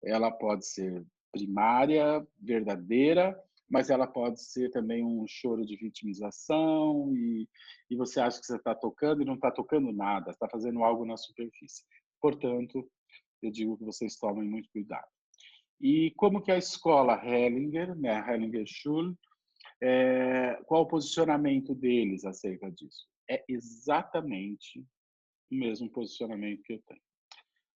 [SPEAKER 1] ela pode ser primária, verdadeira, mas ela pode ser também um choro de vitimização e você acha que você está tocando e não está tocando nada, está fazendo algo na superfície. Portanto, eu digo que vocês tomem muito cuidado. E como que a escola Hellinger, né, a Hellinger Schule, qual o posicionamento deles acerca disso? É exatamente o mesmo posicionamento que eu tenho.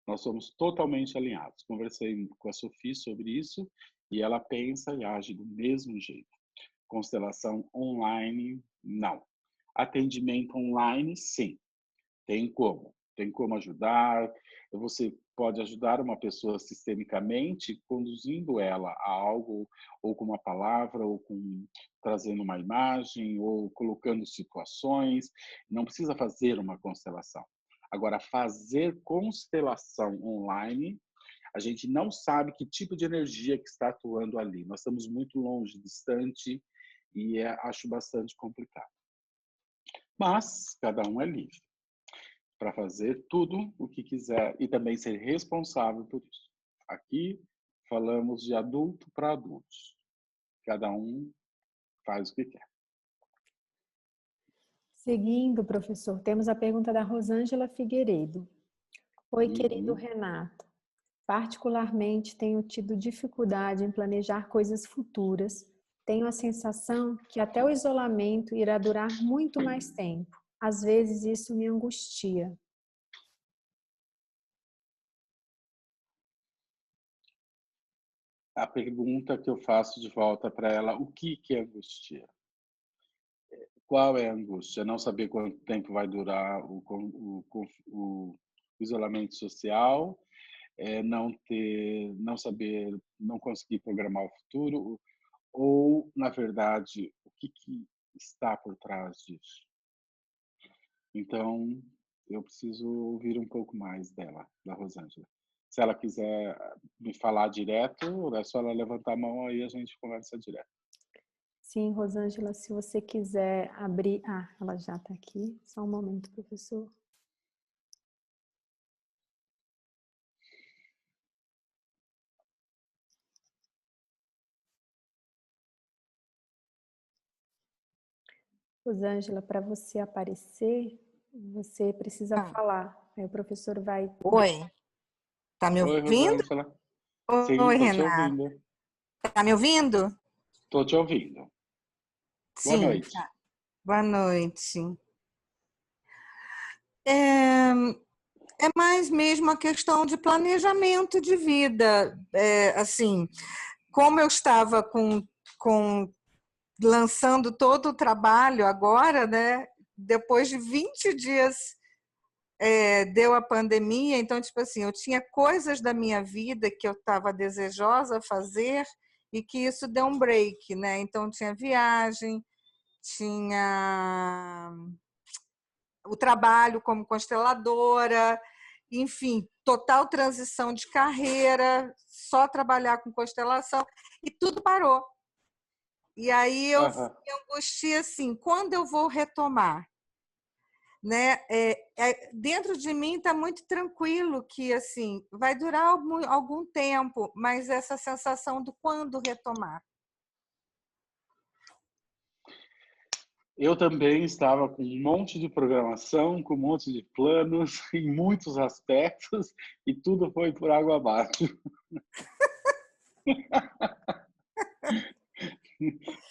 [SPEAKER 1] Nós somos totalmente alinhados. Conversei com a Sophie sobre isso e ela pensa e age do mesmo jeito. Constelação online, não. Atendimento online, sim. Tem como. tem como ajudar. Você pode ajudar uma pessoa sistemicamente, conduzindo ela a algo, ou com uma palavra, ou trazendo uma imagem, ou colocando situações. Não precisa fazer uma constelação. Agora, fazer constelação online, a gente não sabe que tipo de energia que está atuando ali. Nós estamos muito longe, distante, e acho bastante complicado. Mas cada um é livre para fazer tudo o que quiser e também ser responsável por isso. Aqui falamos de adulto para adultos. Cada um faz o que quer.
[SPEAKER 2] Seguindo, professor, temos a pergunta da Rosângela Figueiredo. Oi, querido
[SPEAKER 1] Uhum.
[SPEAKER 2] Renato. Particularmente, tenho tido dificuldade em planejar coisas futuras. Tenho a sensação que até o isolamento irá durar muito mais tempo. Às vezes, isso me angustia.
[SPEAKER 1] A pergunta que eu faço de volta para ela, o que é angustia? Qual é a angústia? Não saber quanto tempo vai durar o isolamento social, não saber, não conseguir programar o futuro, ou, na verdade, o que está por trás disso? Então, eu preciso ouvir um pouco mais dela, da Rosângela. Se ela quiser me falar direto, é só ela levantar a mão, aí a gente conversa direto.
[SPEAKER 2] Sim, Rosângela, se você quiser abrir... Ah, ela já está aqui. Só um momento, professor. Rosângela, para você aparecer, você precisa falar. Aí o professor vai...
[SPEAKER 3] Oi, tá me
[SPEAKER 1] Oi,
[SPEAKER 3] ouvindo?
[SPEAKER 1] Rosângela. Sim,
[SPEAKER 3] Oi,
[SPEAKER 1] estou te
[SPEAKER 3] Renato.
[SPEAKER 1] ouvindo.
[SPEAKER 3] Tá me ouvindo?
[SPEAKER 1] Estou te ouvindo. Boa
[SPEAKER 3] Sim,
[SPEAKER 1] noite.
[SPEAKER 3] boa noite. É, é mais mesmo a questão de planejamento de vida. Assim, como eu estava lançando todo o trabalho agora, né? Depois de 20 dias deu a pandemia, então, tipo assim, eu tinha coisas da minha vida que eu estava desejosa fazer e que isso deu um break, né? Então, tinha viagem, tinha o trabalho como consteladora, enfim, total transição de carreira, só trabalhar com constelação, e tudo parou. E aí eu
[SPEAKER 1] Aham.
[SPEAKER 3] me angustiei assim, quando eu vou retomar? Né? Dentro de mim está muito tranquilo que assim vai durar algum tempo, mas essa sensação do quando retomar.
[SPEAKER 1] Eu também estava com um monte de programação, com um monte de planos, em muitos aspectos, e tudo foi por água abaixo.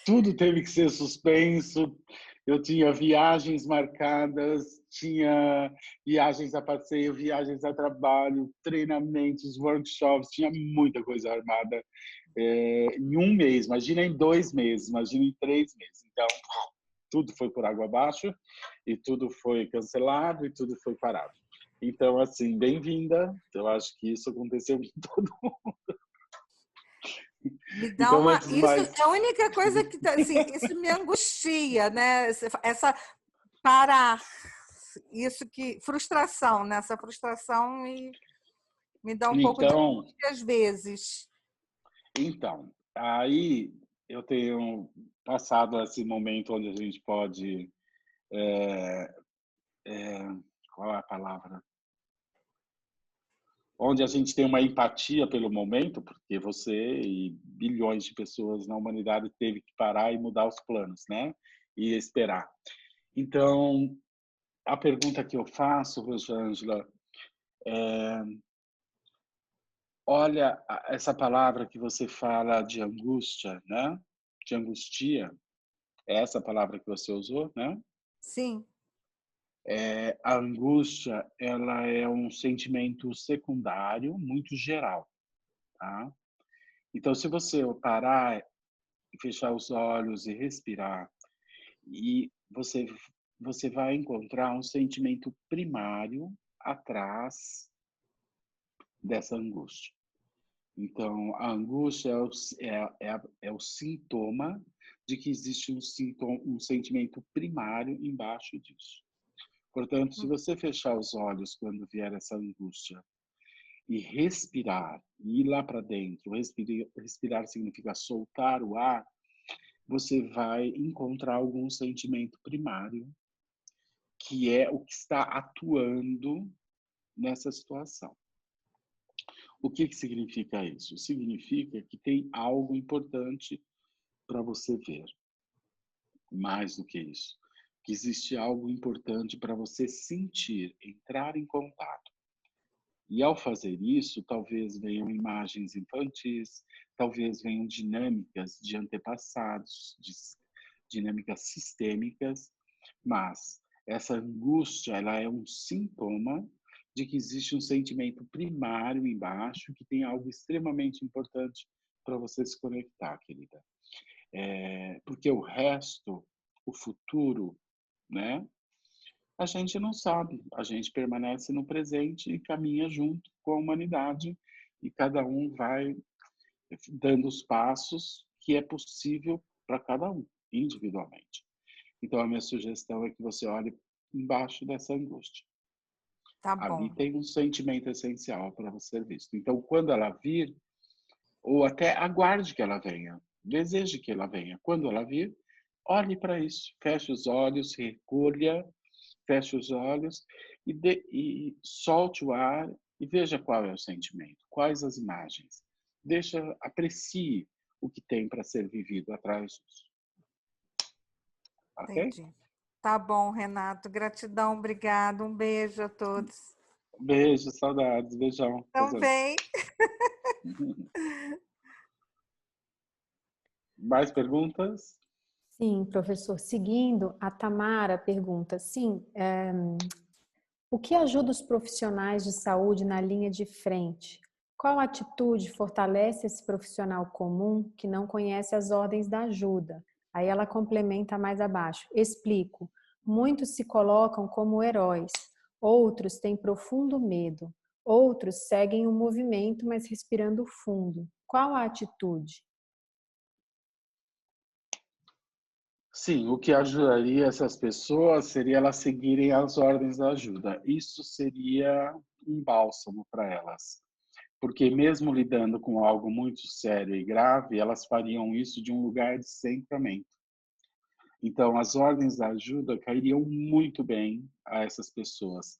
[SPEAKER 1] Tudo teve que ser suspenso. Eu tinha viagens marcadas, tinha viagens a passeio, viagens a trabalho, treinamentos, workshops, tinha muita coisa armada em um mês. Imagina em 2 meses, imagina em 3 meses. Então, tudo foi por água abaixo e tudo foi cancelado e tudo foi parado. Então, assim, bem-vinda. Eu acho que isso aconteceu com todo mundo.
[SPEAKER 3] Me dá
[SPEAKER 1] Então,
[SPEAKER 3] uma.
[SPEAKER 1] antes de
[SPEAKER 3] Isso
[SPEAKER 1] mais,
[SPEAKER 3] é a única coisa que assim, isso me angustia, né? Essa parar. Isso que. Frustração, né? Essa frustração me dá um pouco de
[SPEAKER 1] então,
[SPEAKER 3] angústia às vezes.
[SPEAKER 1] aí eu tenho passado esse momento onde a gente pode, qual é a palavra? Onde a gente tem uma empatia pelo momento, porque você e bilhões de pessoas na humanidade teve que parar e mudar os planos, né? E esperar. Então, a pergunta que eu faço, Rosângela, olha essa palavra que você fala de angústia, né? De angustia, é essa palavra que você usou, né?
[SPEAKER 3] Sim,
[SPEAKER 1] A angústia, ela é um sentimento secundário, muito geral, tá? Então, se você parar e fechar os olhos e respirar, e você vai encontrar um sentimento primário dessa angústia. Então, a angústia é o sintoma de que existe um sentimento primário embaixo disso. Portanto, se você fechar os olhos quando vier essa angústia e respirar, e ir lá para dentro, respirar significa soltar o ar, você vai encontrar algum sentimento primário, que é o que está atuando nessa situação. O que significa isso? Significa que tem algo importante para você ver. Mais do que isso, que existe algo importante para você sentir, entrar em contato. E ao fazer isso, talvez venham imagens infantis, talvez venham dinâmicas de antepassados, dinâmicas sistêmicas, mas essa angústia, ela é um sintoma de que existe um sentimento primário embaixo, que tem algo extremamente importante para você se conectar, querida. Porque o resto, o futuro, né? A gente não sabe, a gente permanece no presente e caminha junto com a humanidade e cada um vai dando os passos que é possível para cada um, individualmente. Então, a minha sugestão é que você olhe embaixo dessa angústia.
[SPEAKER 3] Tá
[SPEAKER 1] Ali
[SPEAKER 3] bom.
[SPEAKER 1] tem um sentimento essencial para você ser visto. Então, quando ela vir, ou até aguarde que ela venha, deseje que ela venha. Quando ela vir, olhe para isso, feche os olhos, recolha, feche os olhos e solte o ar e veja qual é o sentimento, quais as imagens. Aprecie o que tem para ser vivido atrás disso. Ok?
[SPEAKER 3] Entendi. Tá bom, Renato. Gratidão, obrigado. Um beijo a todos.
[SPEAKER 1] Beijo, saudades, beijão.
[SPEAKER 3] Também.
[SPEAKER 1] Mais perguntas?
[SPEAKER 2] Sim, professor. Seguindo, a Tamara pergunta, sim, o que ajuda os profissionais de saúde na linha de frente? Qual atitude fortalece esse profissional comum que não conhece as ordens da ajuda? Aí ela complementa mais abaixo. Explico. Muitos se colocam como heróis, outros têm profundo medo, outros seguem o movimento, mas respirando fundo. Qual a atitude?
[SPEAKER 1] Sim, o que ajudaria essas pessoas seria elas seguirem as ordens da ajuda. Isso seria um bálsamo para elas. Porque mesmo lidando com algo muito sério e grave, elas fariam isso de um lugar de centramento. Então, as ordens da ajuda cairiam muito bem a essas pessoas.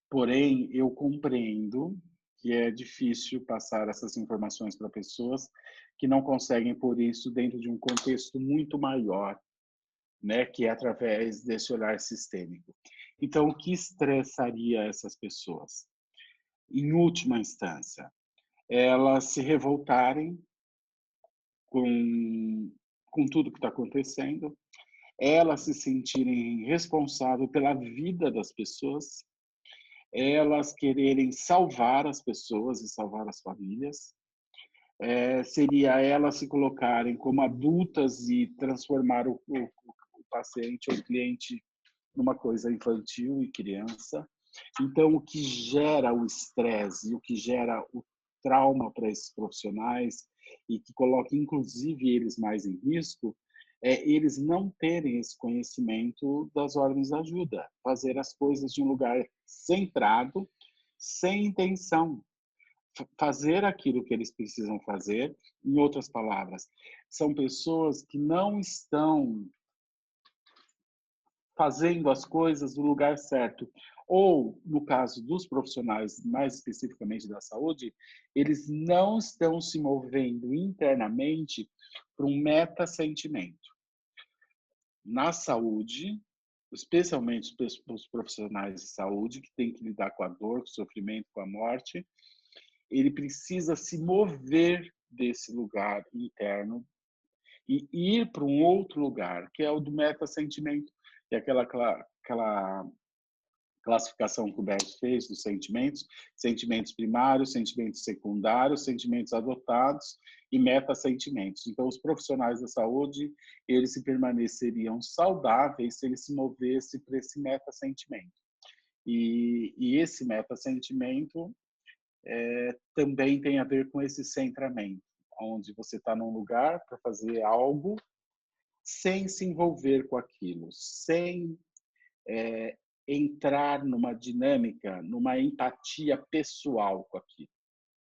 [SPEAKER 1] Porém, eu compreendo que é difícil passar essas informações para pessoas que não conseguem pôr isso dentro de um contexto muito maior, né, que é através desse olhar sistêmico. Então, o que estressaria essas pessoas? Em última instância, elas se revoltarem com tudo que está acontecendo, elas se sentirem responsáveis pela vida das pessoas, elas quererem salvar as pessoas e salvar as famílias, seria elas se colocarem como adultas e transformar o paciente ou o cliente numa coisa infantil e criança. Então, o que gera o estresse e o que gera o trauma para esses profissionais e que coloca, inclusive, eles mais em risco, é eles não terem esse conhecimento das ordens de ajuda, fazer as coisas de um lugar centrado, sem intenção, fazer aquilo que eles precisam fazer. Em outras palavras, são pessoas que não estão fazendo as coisas no lugar certo. Ou, no caso dos profissionais, mais especificamente da saúde, eles não estão se movendo internamente para um meta-sentimento. Na saúde, especialmente os profissionais de saúde, que têm que lidar com a dor, com o sofrimento, com a morte, ele precisa se mover desse lugar interno e ir para um outro lugar, que é o do meta-sentimento, que é aquela classificação que o Bert fez dos sentimentos, sentimentos primários, sentimentos secundários, sentimentos adotados e meta-sentimentos. Então, os profissionais da saúde, eles se permaneceriam saudáveis se eles se movessem para esse meta-sentimento. E esse meta-sentimento também tem a ver com esse centramento, onde você está num lugar para fazer algo sem se envolver com aquilo, sem entrar numa dinâmica, numa empatia pessoal com aquilo,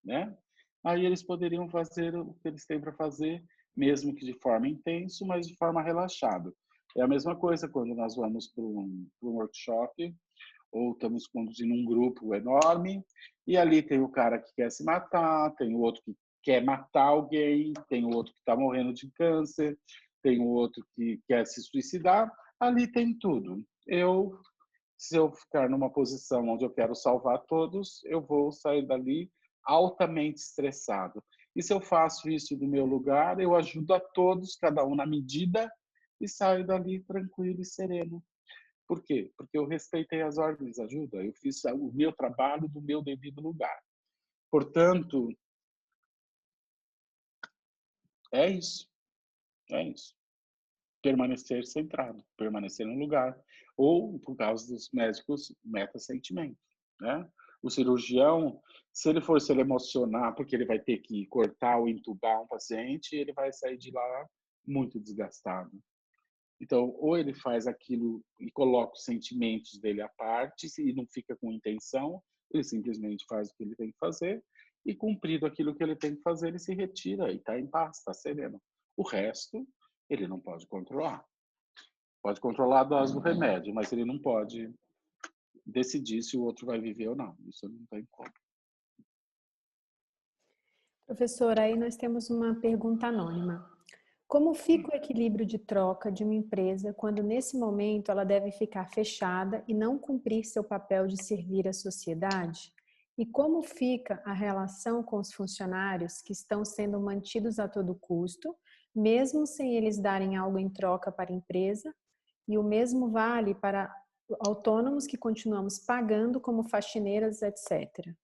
[SPEAKER 1] né? Aí eles poderiam fazer o que eles têm para fazer, mesmo que de forma intensa, mas de forma relaxada. É a mesma coisa quando nós vamos para um workshop ou estamos conduzindo um grupo enorme e ali tem o cara que quer se matar, tem o outro que quer matar alguém, tem o outro que está morrendo de câncer, tem o outro que quer se suicidar. Ali tem tudo. Se eu ficar numa posição onde eu quero salvar todos, eu vou sair dali altamente estressado. E se eu faço isso do meu lugar, eu ajudo a todos, cada um na medida, e saio dali tranquilo e sereno. Por quê? Porque eu respeitei as ordens de ajuda, eu fiz o meu trabalho do meu devido lugar. Portanto, é isso. É isso. Permanecer centrado, permanecer no lugar. Ou, por causa dos médicos, meta-sentimento, né? O cirurgião, se ele emocionar, porque ele vai ter que cortar ou entubar um paciente, ele vai sair de lá muito desgastado. Então, ou ele faz aquilo e coloca os sentimentos dele à parte e não fica com intenção, ele simplesmente faz o que ele tem que fazer e, cumprido aquilo que ele tem que fazer, ele se retira e está em paz, está sereno. O resto, ele não pode controlar. Pode controlar a dose do remédio, mas ele não pode decidir se o outro vai viver ou não. Isso não tem como.
[SPEAKER 2] Professor, aí nós temos uma pergunta anônima. Como fica o equilíbrio de troca de uma empresa quando, nesse momento, ela deve ficar fechada e não cumprir seu papel de servir à sociedade? E como fica a relação com os funcionários que estão sendo mantidos a todo custo, mesmo sem eles darem algo em troca para a empresa? E o mesmo vale para autônomos que continuamos pagando como faxineiras, etc.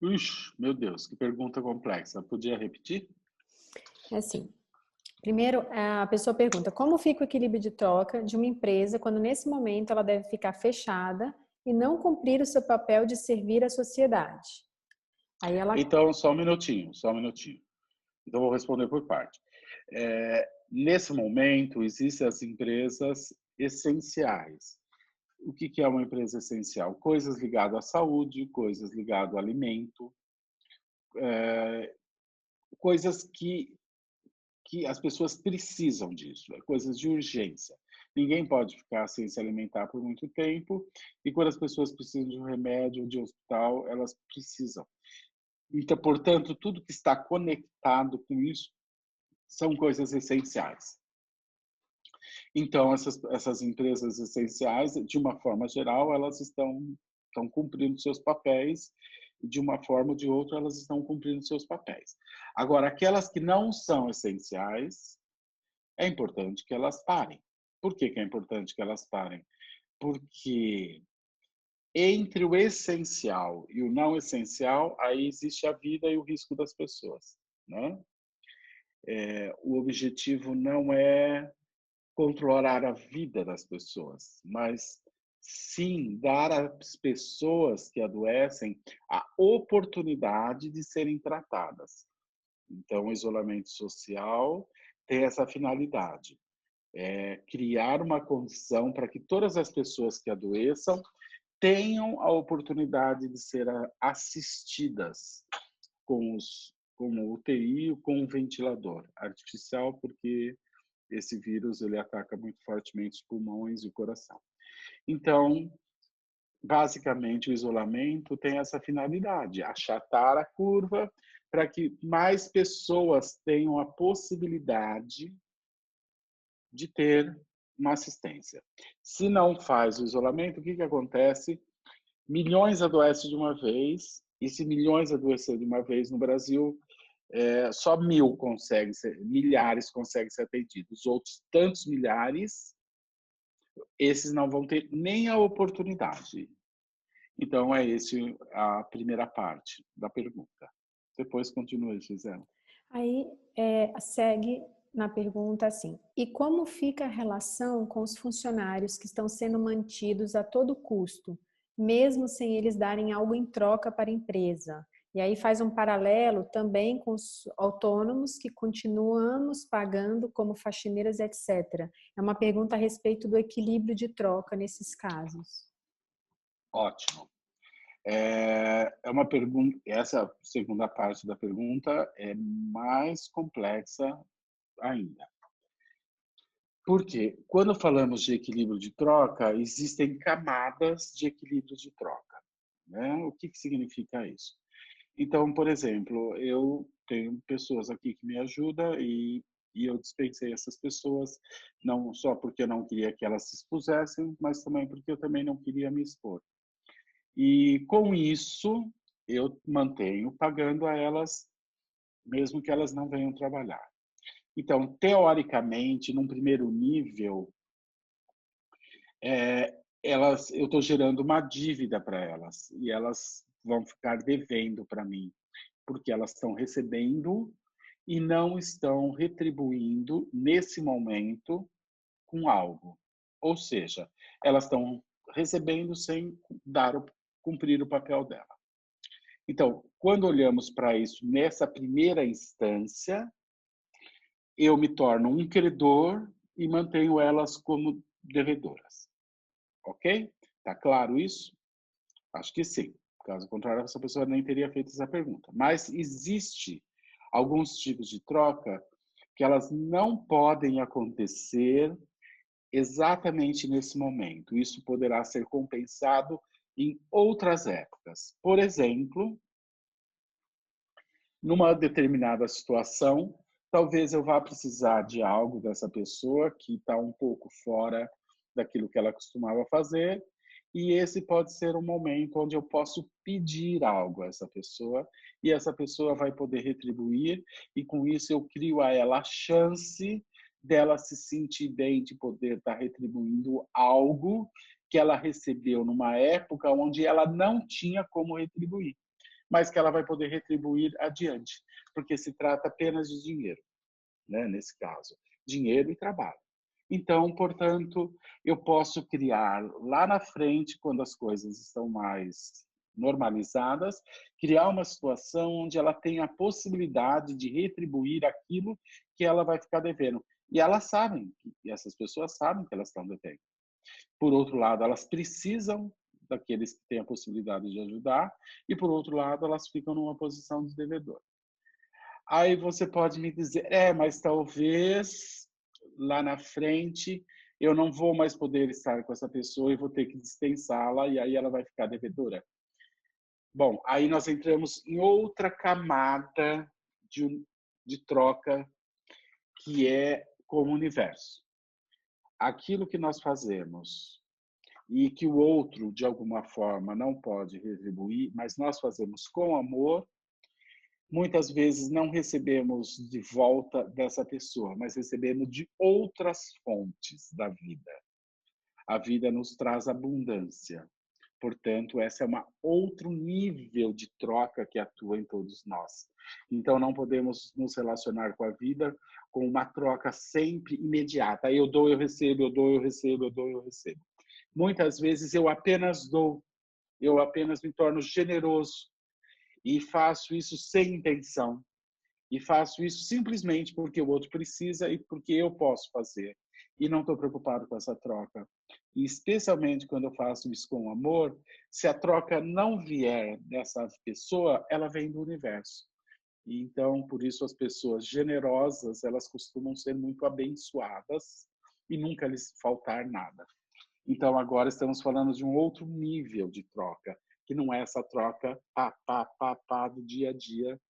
[SPEAKER 1] Ixi, meu Deus, que pergunta complexa. Podia repetir?
[SPEAKER 2] É assim. Primeiro, a pessoa pergunta, como fica o equilíbrio de troca de uma empresa quando nesse momento ela deve ficar fechada e não cumprir o seu papel de servir à sociedade? Aí ela...
[SPEAKER 1] Então, só um minutinho, só um minutinho. Então, vou responder por parte. Nesse momento, existem as empresas essenciais. O que é uma empresa essencial? Coisas ligadas à saúde, coisas ligadas ao alimento, coisas que as pessoas precisam disso, coisas de urgência. Ninguém pode ficar sem se alimentar por muito tempo e quando as pessoas precisam de um remédio, de um hospital, elas precisam. Então, portanto, tudo que está conectado com isso são coisas essenciais. Então, essas empresas essenciais, de uma forma geral, elas estão cumprindo seus papéis, de uma forma ou de outra, elas estão cumprindo seus papéis. Agora, aquelas que não são essenciais, é importante que elas parem. Por que é importante que elas parem? Porque entre o essencial e o não essencial, aí existe a vida e o risco das pessoas, né? O objetivo não é controlar a vida das pessoas, mas sim dar às pessoas que adoecem a oportunidade de serem tratadas. Então, o isolamento social tem essa finalidade, criar uma condição para que todas as pessoas que adoeçam tenham a oportunidade de ser assistidas com o UTI, com o ventilador artificial, porque esse vírus ele ataca muito fortemente os pulmões e o coração. Então, basicamente, o isolamento tem essa finalidade, achatar a curva para que mais pessoas tenham a possibilidade de ter uma assistência. Se não faz o isolamento, o que acontece? Milhões adoecem de uma vez, e se milhões adoecer de uma vez no Brasil, só milhares conseguem ser atendidos. Os outros tantos milhares, esses não vão ter nem a oportunidade. Então, é essa a primeira parte da pergunta. Depois continua, Gisela.
[SPEAKER 2] Aí segue na pergunta assim: e como fica a relação com os funcionários que estão sendo mantidos a todo custo, mesmo sem eles darem algo em troca para a empresa? E aí faz um paralelo também com os autônomos que continuamos pagando como faxineiras, etc. É uma pergunta a respeito do equilíbrio de troca nesses casos.
[SPEAKER 1] Ótimo. É uma pergunta, essa segunda parte da pergunta é mais complexa ainda. Porque quando falamos de equilíbrio de troca, existem camadas de equilíbrio de troca, né? O que significa isso? Então, por exemplo, eu tenho pessoas aqui que me ajudam e eu dispensei essas pessoas, não só porque eu não queria que elas se expusessem, mas também porque eu também não queria me expor. E com isso, eu mantenho pagando a elas, mesmo que elas não venham trabalhar. Então, teoricamente, num primeiro nível, eu estou gerando uma dívida para elas e elas vão ficar devendo para mim, porque elas estão recebendo e não estão retribuindo nesse momento com algo. Ou seja, elas estão recebendo sem cumprir o papel dela. Então, quando olhamos para isso nessa primeira instância, eu me torno um credor e mantenho elas como devedoras. Ok? Tá claro isso? Acho que sim. Caso contrário, essa pessoa nem teria feito essa pergunta. Mas existe alguns tipos de troca que elas não podem acontecer exatamente nesse momento. Isso poderá ser compensado em outras épocas. Por exemplo, numa determinada situação, talvez eu vá precisar de algo dessa pessoa que está um pouco fora daquilo que ela costumava fazer, e esse pode ser um momento onde eu posso pedir algo a essa pessoa, e essa pessoa vai poder retribuir, e com isso eu crio a ela a chance dela se sentir bem de poder estar retribuindo algo que ela recebeu numa época onde ela não tinha como retribuir, mas que ela vai poder retribuir adiante, porque se trata apenas de dinheiro, né? Nesse caso, dinheiro e trabalho. Então, portanto, eu posso criar lá na frente, quando as coisas estão mais normalizadas, criar uma situação onde ela tem a possibilidade de retribuir aquilo que ela vai ficar devendo. E elas sabem, e essas pessoas sabem que elas estão devendo. Por outro lado, elas precisam daqueles que têm a possibilidade de ajudar, e por outro lado, elas ficam numa posição de devedor. Aí você pode me dizer, mas talvez lá na frente eu não vou mais poder estar com essa pessoa e vou ter que dispensá-la, e aí ela vai ficar devedora. Bom, aí nós entramos em outra camada de troca, que é com o universo. Aquilo que nós fazemos e que o outro, de alguma forma, não pode retribuir, mas nós fazemos com amor, muitas vezes não recebemos de volta dessa pessoa, mas recebemos de outras fontes da vida. A vida nos traz abundância. Portanto, essa é uma outro nível de troca que atua em todos nós. Então, não podemos nos relacionar com a vida com uma troca sempre imediata. Eu dou, eu recebo, eu dou, eu recebo, eu dou, eu recebo. Muitas vezes eu apenas dou, eu apenas me torno generoso e faço isso sem intenção. E faço isso simplesmente porque o outro precisa e porque eu posso fazer. E não estou preocupado com essa troca. E especialmente quando eu faço isso com amor, se a troca não vier dessa pessoa, ela vem do universo. E então, por isso, as pessoas generosas, elas costumam ser muito abençoadas e nunca lhes faltar nada. Então, agora estamos falando de um outro nível de troca, que não é essa troca do dia a dia,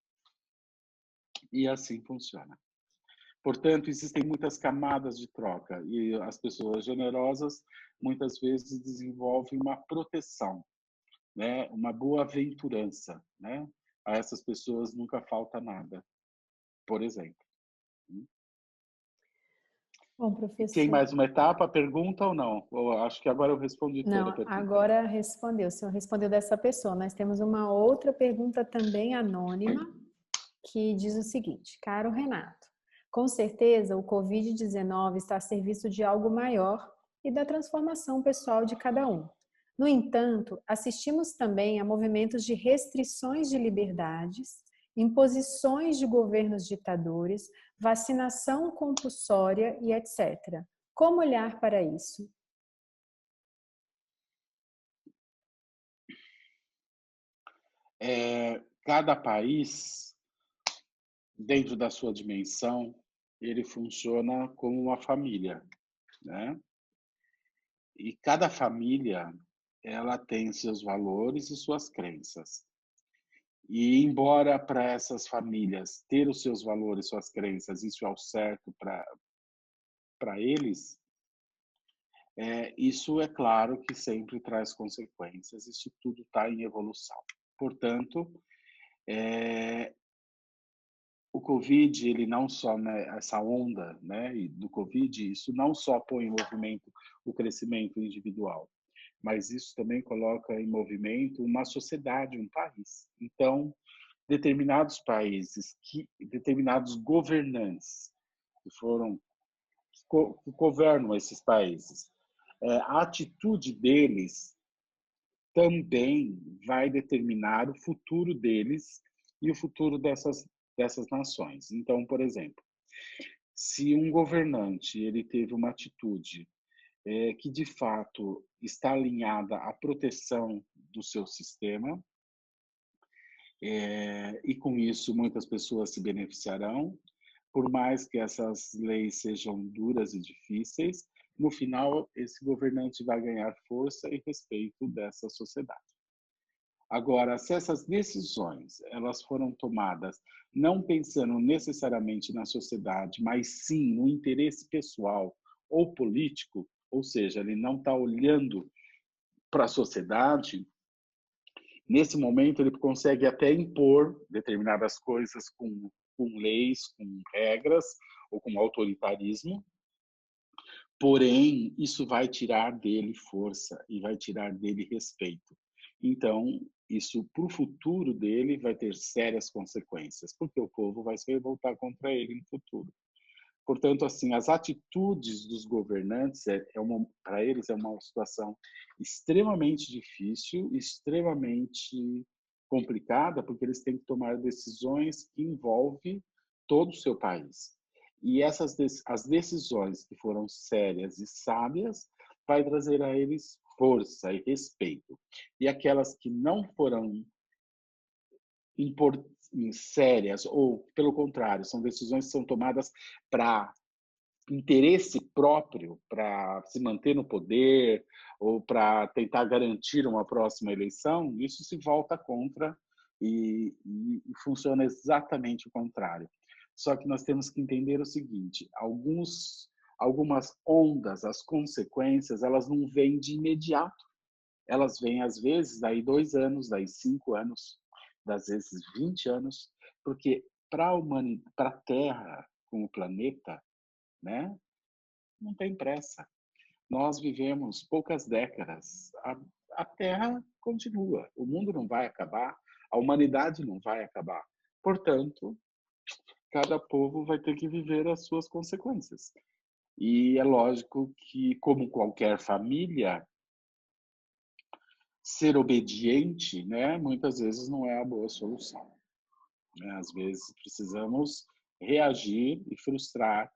[SPEAKER 1] e assim funciona. Portanto, existem muitas camadas de troca e as pessoas generosas muitas vezes desenvolvem uma proteção, né? Uma boa-aventurança, né? A essas pessoas nunca falta nada, por exemplo.
[SPEAKER 2] Bom,
[SPEAKER 1] Tem
[SPEAKER 2] professor.
[SPEAKER 1] mais uma etapa, pergunta ou não? Eu acho que agora eu respondi toda a
[SPEAKER 2] Não,
[SPEAKER 1] pergunta, né?
[SPEAKER 2] agora respondeu. O senhor respondeu dessa pessoa. Nós temos uma outra pergunta também anônima, que diz o seguinte: caro Renato, Com certeza, o Covid-19 está a serviço de algo maior e da transformação pessoal de cada um. No entanto, assistimos também a movimentos de restrições de liberdades, imposições de governos ditadores, vacinação compulsória e etc. Como olhar para isso?
[SPEAKER 1] Cada país, dentro da sua dimensão, ele funciona como uma família, né? E cada família, ela tem seus valores e suas crenças. E embora para essas famílias ter os seus valores, suas crenças, isso é o certo para eles, isso é claro que sempre traz consequências, isso tudo está em evolução. Portanto, o Covid, ele não só, né, essa onda, né, do Covid, isso não só põe em movimento o crescimento individual, mas isso também coloca em movimento uma sociedade, um país. Então, determinados países, determinados governantes que governam esses países, a atitude deles também vai determinar o futuro deles e o futuro dessas nações. Então, por exemplo, se um governante ele teve uma atitude que de fato está alinhada à proteção do seu sistema, e com isso muitas pessoas se beneficiarão, por mais que essas leis sejam duras e difíceis, no final esse governante vai ganhar força e respeito dessa sociedade. Agora, se essas decisões elas foram tomadas não pensando necessariamente na sociedade, mas sim no interesse pessoal ou político, ou seja, ele não está olhando para a sociedade, nesse momento ele consegue até impor determinadas coisas com leis, com regras ou com autoritarismo, porém isso vai tirar dele força e vai tirar dele respeito. Então, isso para o futuro dele vai ter sérias consequências, porque o povo vai se revoltar contra ele no futuro. Portanto, assim, as atitudes dos governantes, para eles, é uma situação extremamente difícil, extremamente complicada, porque eles têm que tomar decisões que envolvem todo o seu país. E as decisões que foram sérias e sábias vai trazer a eles força e respeito. E aquelas que não foram sérias, ou, pelo contrário, são decisões que são tomadas para interesse próprio, para se manter no poder ou para tentar garantir uma próxima eleição, isso se volta contra e funciona exatamente o contrário. Só que nós temos que entender o seguinte: algumas ondas, as consequências, elas não vêm de imediato. Elas vêm, às vezes, daí 2 anos, daí 5 anos, às vezes 20 anos, porque para a Terra, como planeta, né, não tem pressa. Nós vivemos poucas décadas. A Terra continua. O mundo não vai acabar. A humanidade não vai acabar. Portanto, cada povo vai ter que viver as suas consequências. E é lógico que, como qualquer família, ser obediente, né, muitas vezes não é a boa solução. Às vezes precisamos reagir e frustrar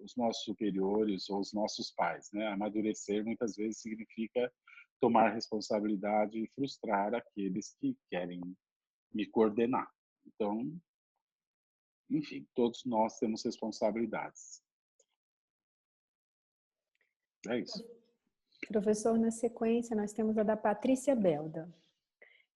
[SPEAKER 1] os nossos superiores ou os nossos pais, né? Amadurecer muitas vezes significa tomar responsabilidade e frustrar aqueles que querem me coordenar. Então, enfim, todos nós temos responsabilidades. É isso.
[SPEAKER 2] Professor, na sequência, nós temos a da Patrícia Belda.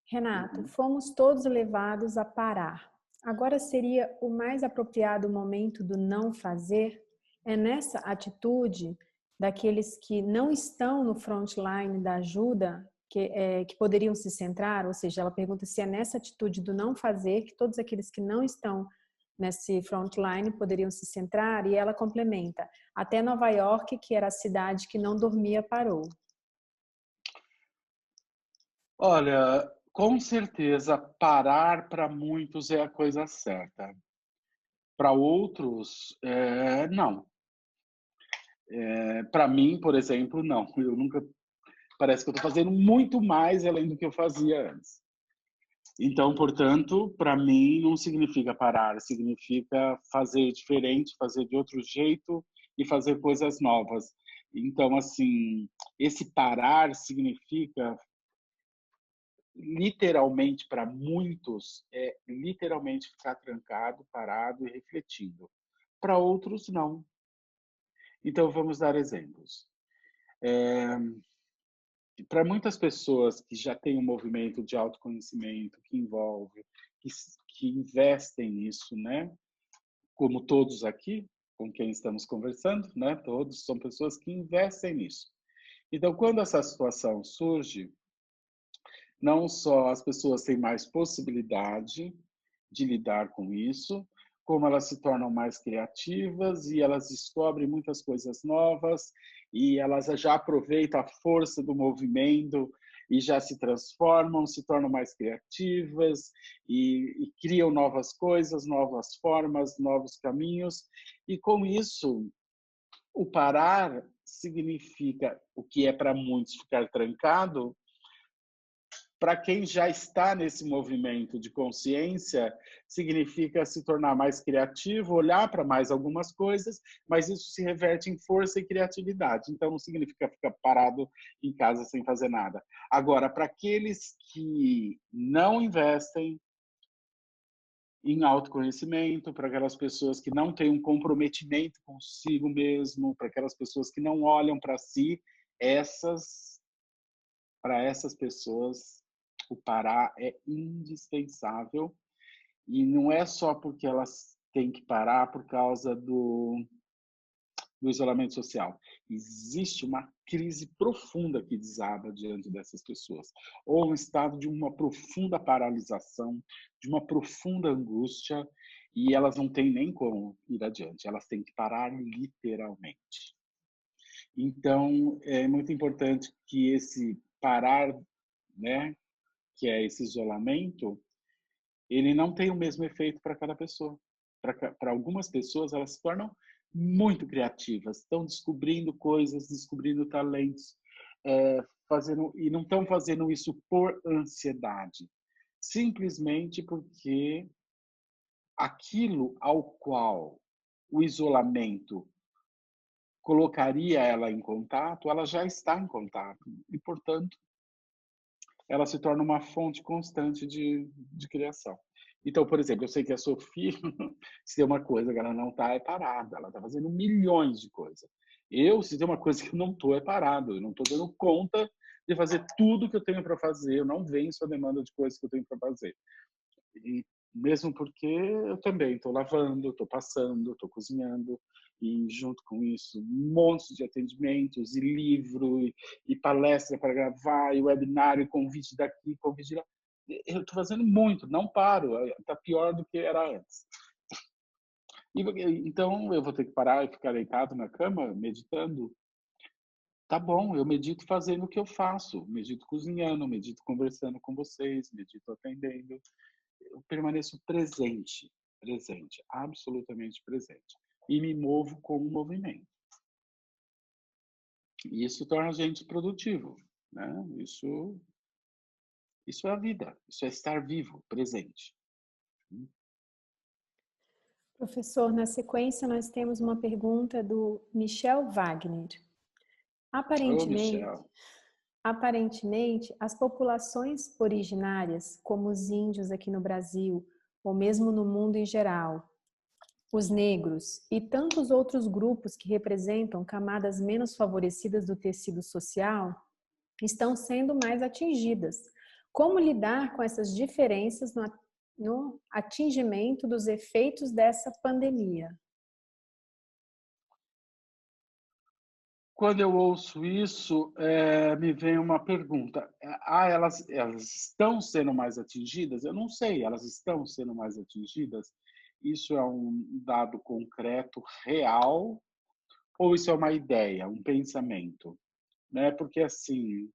[SPEAKER 2] Renato, fomos todos levados a parar. Agora seria o mais apropriado momento do não fazer? É nessa atitude daqueles que não estão no frontline da ajuda que poderiam se centrar? Ou seja, ela pergunta se é nessa atitude do não fazer que todos aqueles que não estão nesse frontline poderiam se centrar, e ela complementa: até Nova York, que era a cidade que não dormia, parou.
[SPEAKER 1] Olha, com certeza parar para muitos é a coisa certa. Para outros, não. Para mim, por exemplo, não. Eu nunca parece que eu estou fazendo muito mais além do que eu fazia antes. Então, portanto, para mim não significa parar, significa fazer diferente, fazer de outro jeito e fazer coisas novas. Então, assim, esse parar significa literalmente para muitos é literalmente ficar trancado, parado e refletindo. Para outros não. Então vamos dar exemplos. Para muitas pessoas que já têm um movimento de autoconhecimento que envolve, que investem nisso, né? Como todos aqui, com quem estamos conversando, né? Todos são pessoas que investem nisso. Então, quando essa situação surge, não só as pessoas têm mais possibilidade de lidar com isso, como elas se tornam mais criativas e elas descobrem muitas coisas novas e elas já aproveitam a força do movimento e já se transformam, se tornam mais criativas e criam novas coisas, novas formas, novos caminhos. E com isso, o parar significa, o que é para muitos ficar trancado, para quem já está nesse movimento de consciência, significa se tornar mais criativo, olhar para mais algumas coisas, mas isso se reverte em força e criatividade. Então, não significa ficar parado em casa sem fazer nada. Agora, para aqueles que não investem em autoconhecimento, para aquelas pessoas que não têm um comprometimento consigo mesmo, para aquelas pessoas que não olham para si, para essas pessoas, o parar é indispensável e não é só porque elas têm que parar por causa do isolamento social. Existe uma crise profunda que desaba diante dessas pessoas, ou um estado de uma profunda paralisação, de uma profunda angústia, e elas não têm nem como ir adiante, elas têm que parar literalmente. Então, é muito importante que esse parar, né, que é esse isolamento, ele não tem o mesmo efeito para cada pessoa. Para algumas pessoas, elas se tornam muito criativas, estão descobrindo coisas, descobrindo talentos, fazendo, e não estão fazendo isso por ansiedade, simplesmente porque aquilo ao qual o isolamento colocaria ela em contato, ela já está em contato, e, portanto, ela se torna uma fonte constante de criação. Então, por exemplo, eu sei que a Sofia, se tem uma coisa que ela não está, é parada. Ela está fazendo milhões de coisas. Eu, se tem uma coisa que eu não estou, é parado. Eu não estou dando conta de fazer tudo que eu tenho para fazer. Eu não venço a demanda de coisas que eu tenho para fazer. E mesmo porque eu também estou lavando, estou passando, estou cozinhando, e junto com isso, um monte de atendimentos, e livro, e palestra para gravar, e webinário, e convite daqui, convite de lá. Eu estou fazendo muito, não paro, está pior do que era antes. Então, eu vou ter que parar e ficar deitado na cama, meditando. Tá bom, eu medito fazendo o que eu faço, medito cozinhando, medito conversando com vocês, medito atendendo. Eu permaneço presente, presente, absolutamente presente. E me movo com o movimento. E isso torna a gente produtivo, né? Isso é a vida, isso é estar vivo, presente.
[SPEAKER 2] Professor, na sequência nós temos uma pergunta do Michel Wagner.
[SPEAKER 1] Ô,
[SPEAKER 2] Aparentemente,
[SPEAKER 1] Michel.
[SPEAKER 2] Aparentemente, as populações originárias, como os índios aqui no Brasil, ou mesmo no mundo em geral, os negros e tantos outros grupos que representam camadas menos favorecidas do tecido social, estão sendo mais atingidas. Como lidar com essas diferenças no atingimento dos efeitos dessa pandemia?
[SPEAKER 1] Quando eu ouço isso, me vem uma pergunta. Elas estão sendo mais atingidas? Eu não sei, elas estão sendo mais atingidas? Isso é um dado concreto, real, ou isso é uma ideia, um pensamento? Né? Porque, assim,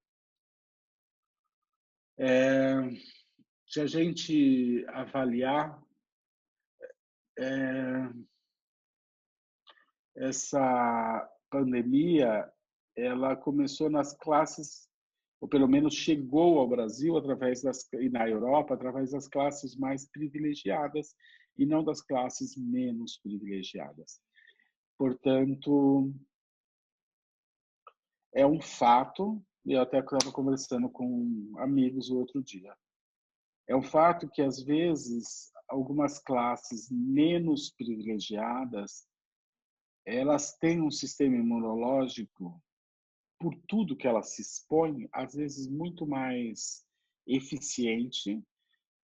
[SPEAKER 1] se a gente avaliar, essa pandemia, ela começou nas classes, ou pelo menos chegou ao Brasil e na Europa através das classes mais privilegiadas e não das classes menos privilegiadas. Portanto, é um fato, e eu até estava conversando com amigos o outro dia, é um fato que, às vezes, algumas classes menos privilegiadas, elas têm um sistema imunológico, por tudo que elas se expõem, às vezes muito mais eficiente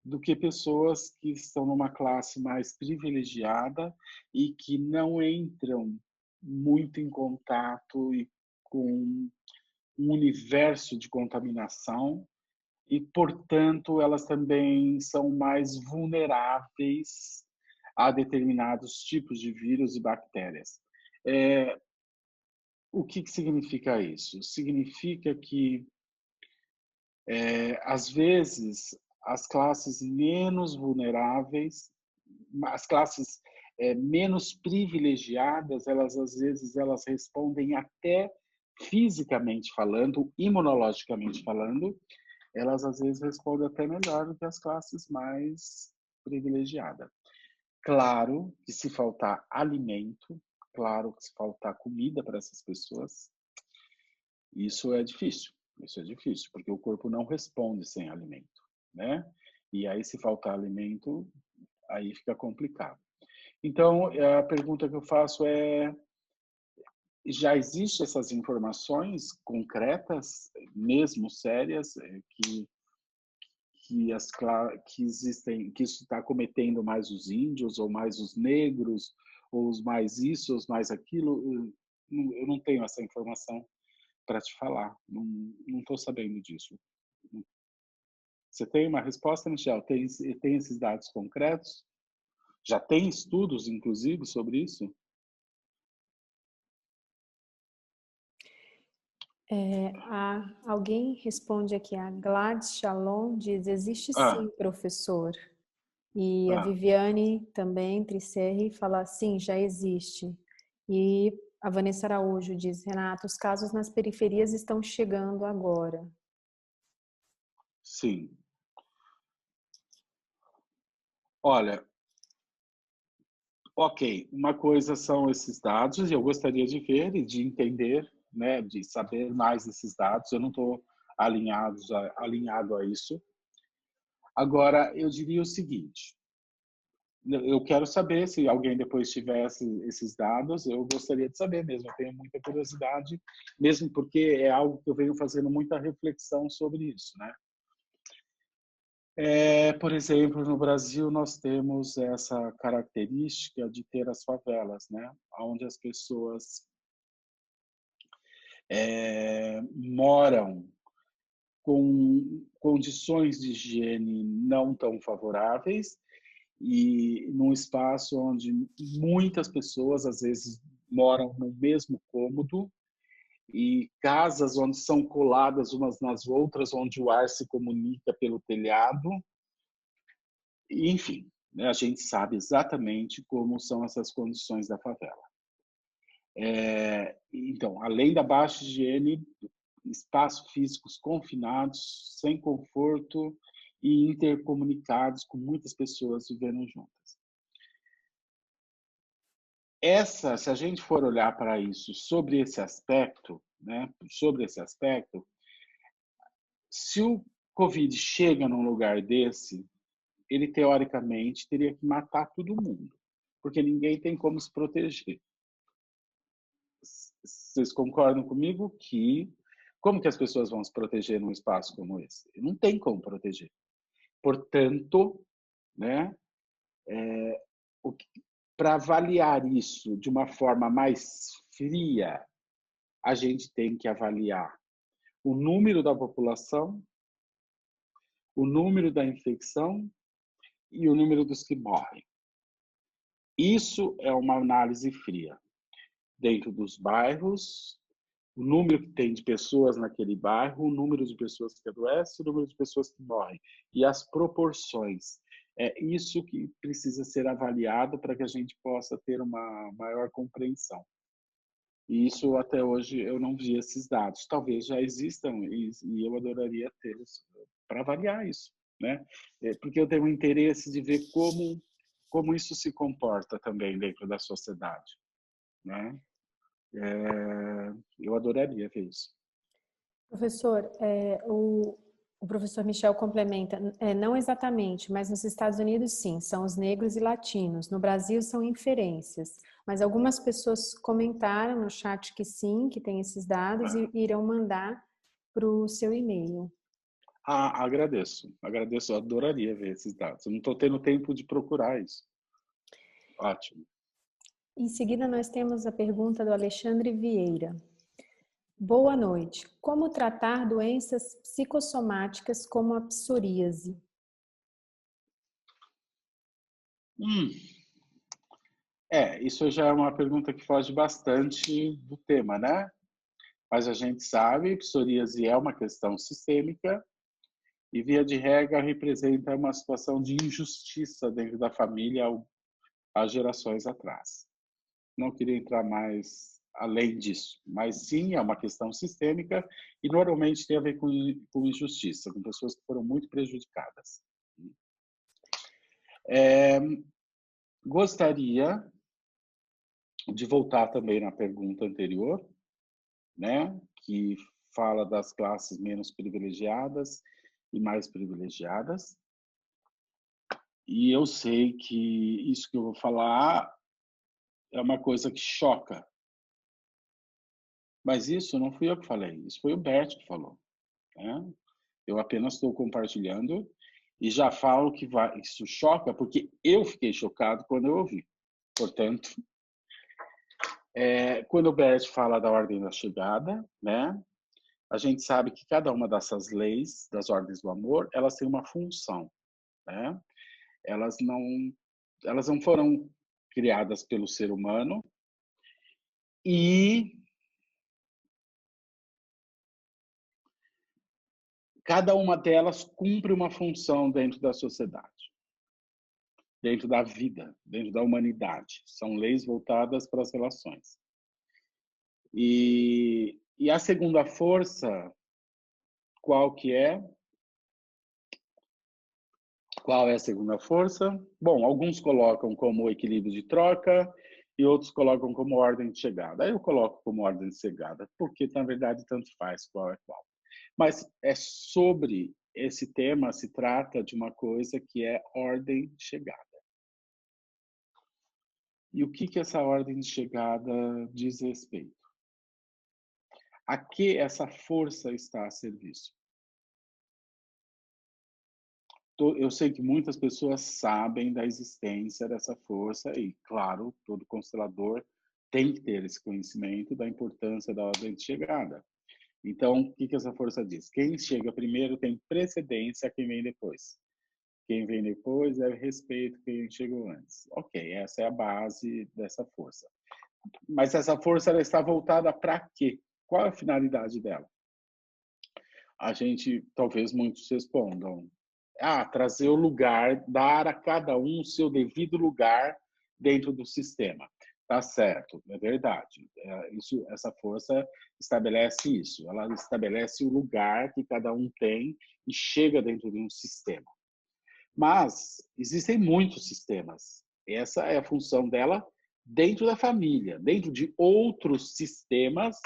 [SPEAKER 1] do que pessoas que estão numa classe mais privilegiada e que não entram muito em contato com um universo de contaminação e, portanto, elas também são mais vulneráveis a determinados tipos de vírus e bactérias. O que significa isso? Significa que, às vezes, as classes menos vulneráveis, as classes menos privilegiadas, elas às vezes elas respondem até fisicamente falando, imunologicamente falando, elas às vezes respondem até melhor do que as classes mais privilegiadas. Claro que se faltar alimento, claro que se faltar comida para essas pessoas, isso é difícil, porque o corpo não responde sem alimento, né? E aí, se faltar alimento, aí fica complicado. Então, a pergunta que eu faço é: já existem essas informações concretas, mesmo sérias, que existem, que isso está cometendo mais os índios, ou mais os negros, ou os mais isso, ou os mais aquilo? Eu não tenho essa informação para te falar, não estou sabendo disso. Você tem uma resposta, Michel? Tem esses dados concretos? Já tem estudos, inclusive, sobre isso?
[SPEAKER 2] Alguém responde aqui, a Gladys Shalom diz, existe sim, professor. E a Viviane também, Tricerri, fala, sim, já existe. E a Vanessa Araújo diz, Renato, os casos nas periferias estão chegando agora.
[SPEAKER 1] Sim. Olha, ok, uma coisa são esses dados, e eu gostaria de ver e de entender, né, de saber mais desses dados. Eu não estou alinhado a isso. Agora, eu diria o seguinte: eu quero saber se alguém depois tivesse esses dados, eu gostaria de saber mesmo, eu tenho muita curiosidade, mesmo porque é algo que eu venho fazendo muita reflexão sobre isso, né? Por exemplo, no Brasil nós temos essa característica de ter as favelas, né? Onde as pessoas moram com condições de higiene não tão favoráveis e num espaço onde muitas pessoas, às vezes, moram no mesmo cômodo e casas onde são coladas umas nas outras, onde o ar se comunica pelo telhado. Enfim, né, a gente sabe exatamente como são essas condições da favela. Então, além da baixa higiene, espaços físicos confinados, sem conforto e intercomunicados com muitas pessoas vivendo juntas. Se a gente for olhar para isso sobre esse aspecto, né, se o Covid chega num lugar desse, ele teoricamente teria que matar todo mundo, porque ninguém tem como se proteger. Vocês concordam comigo que como que as pessoas vão se proteger num espaço como esse? Não tem como proteger. Portanto, né, para avaliar isso de uma forma mais fria, a gente tem que avaliar o número da população, o número da infecção e o número dos que morrem. Isso é uma análise fria. Dentro dos bairros, o número que tem de pessoas naquele bairro, o número de pessoas que adoecem, o número de pessoas que morrem e as proporções. É isso que precisa ser avaliado para que a gente possa ter uma maior compreensão. E isso até hoje eu não vi esses dados. Talvez já existam e eu adoraria tê-los para avaliar isso, né? Porque eu tenho um interesse de ver como isso se comporta também dentro da sociedade, né? Eu adoraria ver isso.
[SPEAKER 2] Professor, o professor Michel complementa, não exatamente, mas nos Estados Unidos sim, são os negros e latinos. No Brasil são inferências, mas algumas pessoas comentaram no chat que sim, que tem esses dados e irão mandar para o seu e-mail.
[SPEAKER 1] Agradeço, eu adoraria ver esses dados. Eu não estou tendo tempo de procurar isso. Ótimo.
[SPEAKER 2] Em seguida, nós temos a pergunta do Alexandre Vieira. Boa noite. Como tratar doenças psicossomáticas como a psoríase?
[SPEAKER 1] Isso já é uma pergunta que foge bastante do tema, né? Mas a gente sabe que psoríase é uma questão sistêmica e, via de regra, representa uma situação de injustiça dentro da família há gerações atrás. Não queria entrar mais além disso, mas sim, é uma questão sistêmica e normalmente tem a ver com injustiça, com pessoas que foram muito prejudicadas. Gostaria de voltar também na pergunta anterior, né, que fala das classes menos privilegiadas e mais privilegiadas. E eu sei que isso que eu vou falar é uma coisa que choca. Mas isso não fui eu que falei, isso foi o Bert que falou, né? Eu apenas estou compartilhando e já falo que isso choca porque eu fiquei chocado quando eu ouvi. Portanto, quando o Bert fala da ordem da chegada, né? A gente sabe que cada uma dessas leis, das ordens do amor, elas têm uma função, né? Elas não foram criadas pelo ser humano e cada uma delas cumpre uma função dentro da sociedade, dentro da vida, dentro da humanidade. São leis voltadas para as relações. E a segunda força, qual que é? Qual é a segunda força? Bom, alguns colocam como equilíbrio de troca e outros colocam como ordem de chegada. Aí eu coloco como ordem de chegada, porque na verdade tanto faz qual é qual. Mas sobre esse tema, se trata de uma coisa que é ordem de chegada. E o que essa ordem de chegada diz respeito? A que essa força está a serviço? Eu sei que muitas pessoas sabem da existência dessa força e, claro, todo constelador tem que ter esse conhecimento da importância da ordem de chegada. Então, o que essa força diz? Quem chega primeiro tem precedência a quem vem depois. Quem vem depois deve respeito a quem chegou antes. Ok, essa é a base dessa força. Mas essa força ela está voltada para quê? Qual é a finalidade dela? A gente, talvez muitos respondam, trazer o lugar, dar a cada um o seu devido lugar dentro do sistema. Tá certo, é verdade. Essa força estabelece isso. Ela estabelece o lugar que cada um tem e chega dentro de um sistema. Mas existem muitos sistemas. Essa é a função dela dentro da família, dentro de outros sistemas.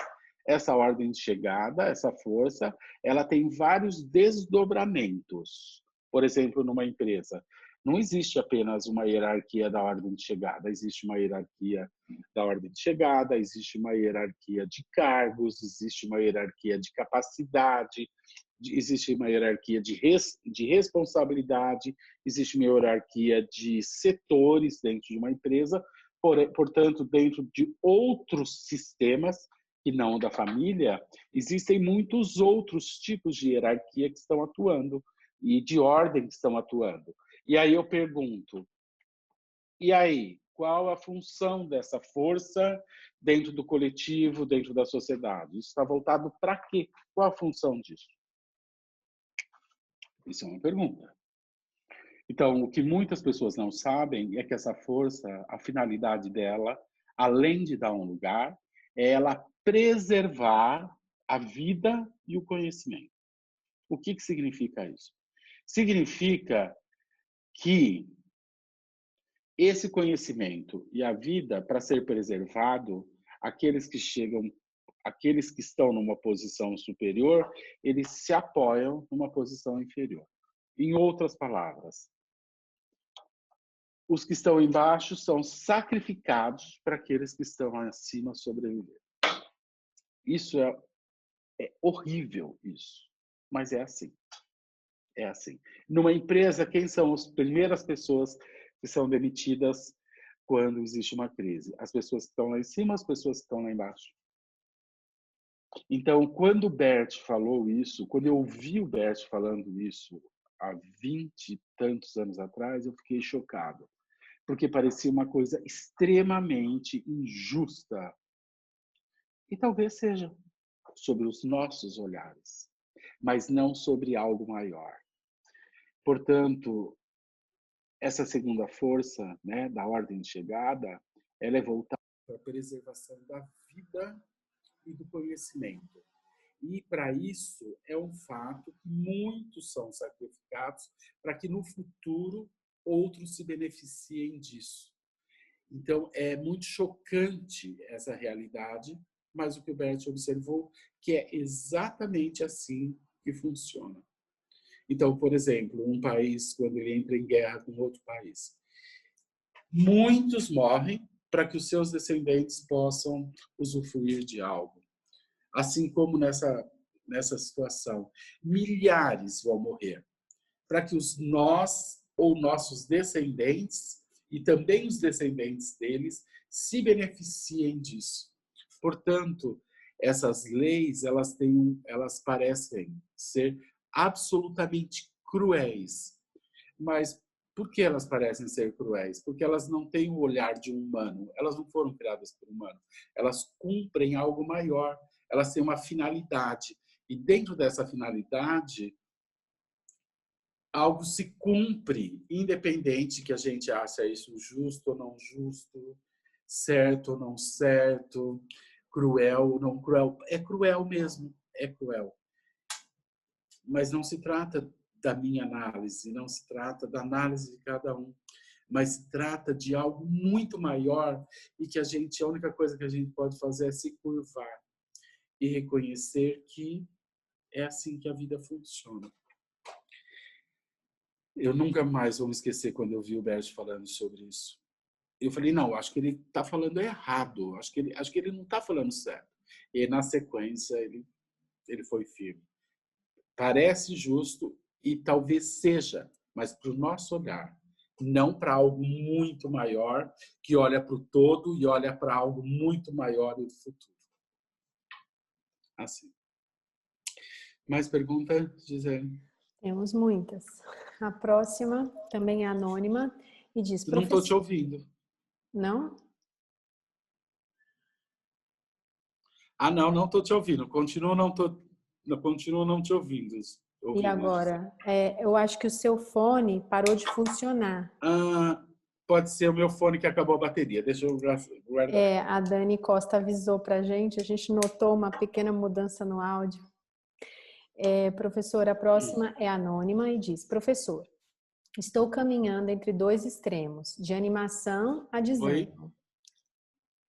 [SPEAKER 1] Essa ordem de chegada, essa força, ela tem vários desdobramentos. Por exemplo, numa empresa, não existe apenas uma hierarquia da ordem de chegada, existe uma hierarquia da ordem de chegada, existe uma hierarquia de cargos, existe uma hierarquia de capacidade, existe uma hierarquia de responsabilidade, existe uma hierarquia de setores dentro de uma empresa, portanto, dentro de outros sistemas que não da família, existem muitos outros tipos de hierarquia que estão atuando e de ordem que estão atuando. E aí eu pergunto, e aí, qual a função dessa força dentro do coletivo, dentro da sociedade? Isso está voltado para quê? Qual a função disso? Isso é uma pergunta. Então, o que muitas pessoas não sabem é que essa força, a finalidade dela, além de dar um lugar, é ela preservar a vida e o conhecimento. O que significa isso? Significa que esse conhecimento e a vida, para ser preservado, aqueles que chegam, aqueles que estão numa posição superior, eles se apoiam numa posição inferior. Em outras palavras, os que estão embaixo são sacrificados para aqueles que estão acima sobreviver. Isso é horrível, isso. Mas é assim. É assim. Numa empresa, quem são as primeiras pessoas que são demitidas quando existe uma crise? As pessoas que estão lá em cima, as pessoas que estão lá embaixo. Então, quando o Bert falou isso, quando eu ouvi o Bert falando isso há 20 e tantos anos atrás, eu fiquei chocado. Porque parecia uma coisa extremamente injusta. E talvez seja sobre os nossos olhares, mas não sobre algo maior. Portanto, essa segunda força, né, da ordem de chegada, ela é voltada para a preservação da vida e do conhecimento. E, para isso, é um fato que muitos são sacrificados para que, no futuro, outros se beneficiem disso. Então, é muito chocante essa realidade, mas o que o Bert observou, que é exatamente assim que funciona. Então, por exemplo, um país, quando ele entra em guerra com outro país, muitos morrem para que os seus descendentes possam usufruir de algo. Assim como nessa situação, milhares vão morrer para que nós ou nossos descendentes e também os descendentes deles se beneficiem disso. Portanto, essas leis, elas parecem ser absolutamente cruéis. Mas por que elas parecem ser cruéis? Porque elas não têm o olhar de um humano. Elas não foram criadas por humano. Elas cumprem algo maior. Elas têm uma finalidade. E dentro dessa finalidade, algo se cumpre, independente que a gente ache isso justo ou não justo, certo ou não certo, cruel ou não cruel. É cruel mesmo, é cruel. Mas não se trata da minha análise, não se trata da análise de cada um, mas se trata de algo muito maior e que a única coisa que a gente pode fazer é se curvar e reconhecer que é assim que a vida funciona. Eu nunca mais vou me esquecer quando eu vi o Bert falando sobre isso. Eu falei, não, acho que ele está falando errado, acho que ele não está falando certo. E na sequência ele foi firme. Parece justo e talvez seja, mas para o nosso olhar, não para algo muito maior, que olha para o todo e olha para algo muito maior e do futuro. Assim. Mais pergunta, Gisele?
[SPEAKER 2] Temos muitas. A próxima também é anônima e diz:
[SPEAKER 1] Não estou te ouvindo.
[SPEAKER 2] Não?
[SPEAKER 1] Ah, não estou te ouvindo. Continuo não te ouvindo.
[SPEAKER 2] E agora? Eu acho que o seu fone parou de funcionar.
[SPEAKER 1] Pode ser o meu fone que acabou a bateria. Deixa eu guardar.
[SPEAKER 2] A Dani Costa avisou para a gente notou uma pequena mudança no áudio. Professora, a próxima é anônima e diz: professor, estou caminhando entre dois extremos, de animação a desânimo.
[SPEAKER 1] Oi?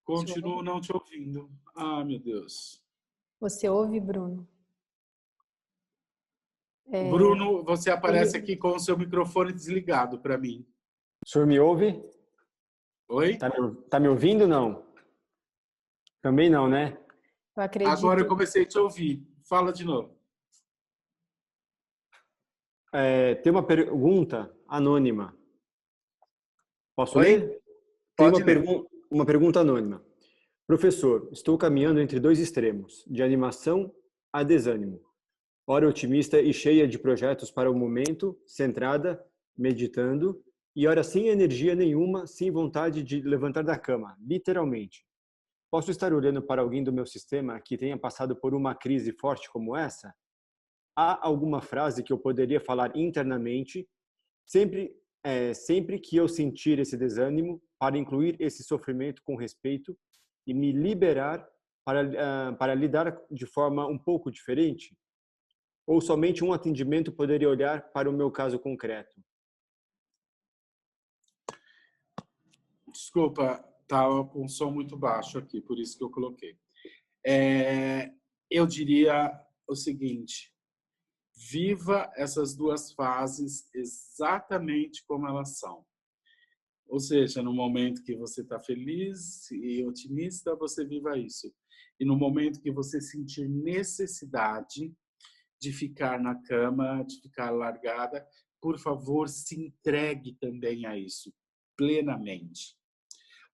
[SPEAKER 1] Continuo não te ouvindo. Ah, meu Deus.
[SPEAKER 2] Você ouve, Bruno?
[SPEAKER 1] Bruno, você aparece aqui com o seu microfone desligado para mim.
[SPEAKER 4] O senhor me ouve?
[SPEAKER 1] Oi?
[SPEAKER 4] Tá me ouvindo, não? Também não, né?
[SPEAKER 2] Eu acredito.
[SPEAKER 1] Agora eu comecei a te ouvir. Fala de novo.
[SPEAKER 4] Tem uma pergunta anônima. Posso
[SPEAKER 1] Oi?
[SPEAKER 4] ler?
[SPEAKER 1] Pode
[SPEAKER 4] Tem
[SPEAKER 1] ler.
[SPEAKER 4] uma pergunta anônima. Professor, estou caminhando entre dois extremos, de animação a desânimo. Ora otimista e cheia de projetos para o momento, centrada, meditando, e ora sem energia nenhuma, sem vontade de levantar da cama, literalmente. Posso estar olhando para alguém do meu sistema que tenha passado por uma crise forte como essa? Há alguma frase que eu poderia falar internamente, sempre sempre que eu sentir esse desânimo, para incluir esse sofrimento com respeito e me liberar para lidar de forma um pouco diferente? Ou somente um atendimento poderia olhar para o meu caso concreto?
[SPEAKER 1] Desculpa, estava com um som muito baixo aqui, por isso que eu coloquei. Eu diria o seguinte: viva essas duas fases exatamente como elas são. Ou seja, no momento que você está feliz e otimista, você viva isso. E no momento que você sentir necessidade de ficar na cama, de ficar largada, por favor, se entregue também a isso, plenamente.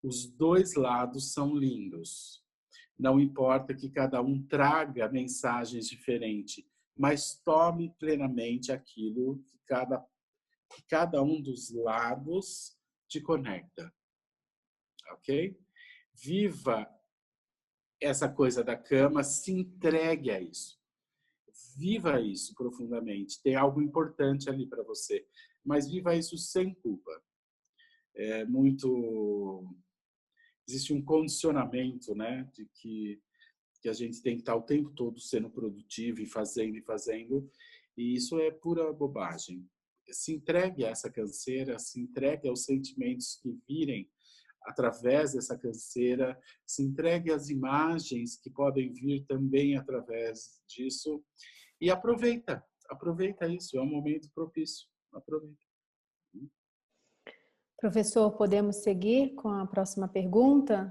[SPEAKER 1] Os dois lados são lindos. Não importa que cada um traga mensagens diferentes, mas tome plenamente aquilo que cada um dos lados te conecta, ok? Viva essa coisa da cama, se entregue a isso. Viva isso profundamente. Tem algo importante ali para você, mas viva isso sem culpa. Existe um condicionamento, né, de que a gente tem que estar o tempo todo sendo produtivo e fazendo, e isso é pura bobagem. Se entregue a essa canseira, se entregue aos sentimentos que virem através dessa canseira, se entregue às imagens que podem vir também através disso e aproveita isso, é um momento propício, aproveita.
[SPEAKER 2] Professor, podemos seguir com a próxima pergunta?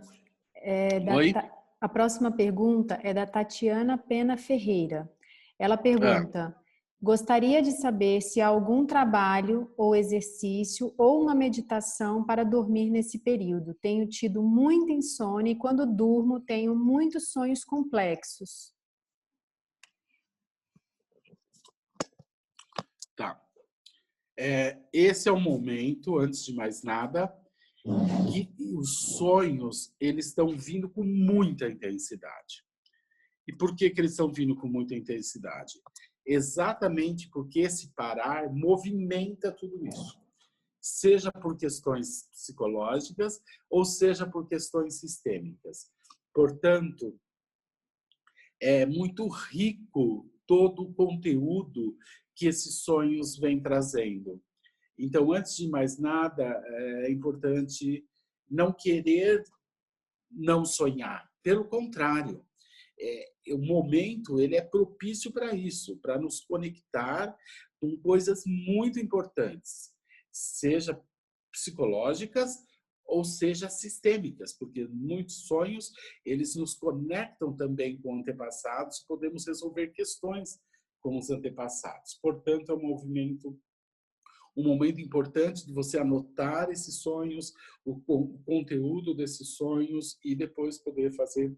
[SPEAKER 1] Oi?
[SPEAKER 2] A próxima pergunta é da Tatiana Pena Ferreira. Ela pergunta: gostaria de saber se há algum trabalho ou exercício ou uma meditação para dormir nesse período. Tenho tido muita insônia e quando durmo tenho muitos sonhos complexos.
[SPEAKER 1] Tá. Esse é o momento, antes de mais nada, que os sonhos eles estão vindo com muita intensidade. E por que eles estão vindo com muita intensidade? Exatamente porque esse parar movimenta tudo isso. Seja por questões psicológicas ou seja por questões sistêmicas. Portanto, é muito rico todo o conteúdo que esses sonhos vêm trazendo. Então, antes de mais nada, é importante não querer não sonhar. Pelo contrário, o momento ele é propício para isso, para nos conectar com coisas muito importantes, seja psicológicas ou seja sistêmicas, porque muitos sonhos eles nos conectam também com antepassados, podemos resolver questões com os antepassados. Portanto, é um momento importante de você anotar esses sonhos, o conteúdo desses sonhos e depois poder fazer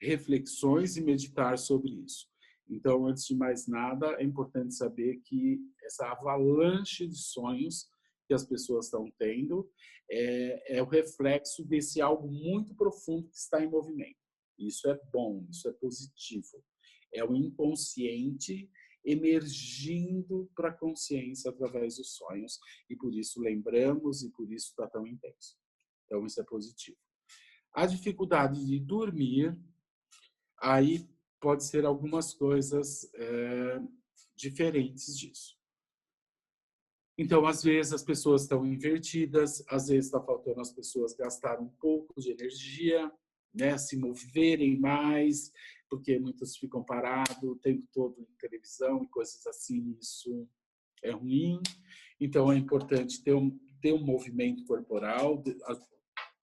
[SPEAKER 1] reflexões e meditar sobre isso. Então, antes de mais nada, é importante saber que essa avalanche de sonhos que as pessoas estão tendo é o reflexo desse algo muito profundo que está em movimento. Isso é bom, isso é positivo. É o inconsciente emergindo para a consciência através dos sonhos e por isso lembramos e por isso está tão intenso. Então, isso é positivo. A dificuldade de dormir, aí pode ser algumas coisas diferentes disso. Então, às vezes, as pessoas estão invertidas, às vezes está faltando as pessoas gastarem um pouco de energia, né, se moverem mais, porque muitos ficam parados o tempo todo em televisão e coisas assim, isso é ruim. Então, é importante ter um movimento corporal,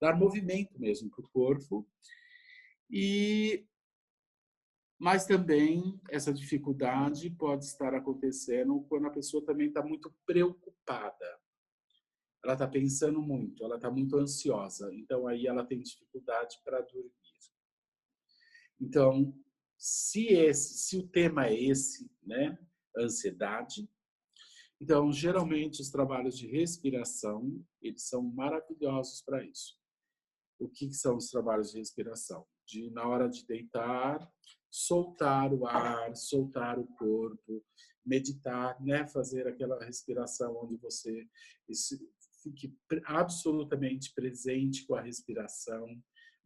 [SPEAKER 1] dar movimento mesmo para o corpo. Mas também essa dificuldade pode estar acontecendo quando a pessoa também está muito preocupada. Ela está pensando muito, ela está muito ansiosa. Então, aí ela tem dificuldade para dormir. Então, se o tema é esse, né, ansiedade, então, geralmente, os trabalhos de respiração, eles são maravilhosos para isso. O que são os trabalhos de respiração? Na hora de deitar, soltar o ar, soltar o corpo, meditar, né? Fazer aquela respiração onde você fique absolutamente presente com a respiração,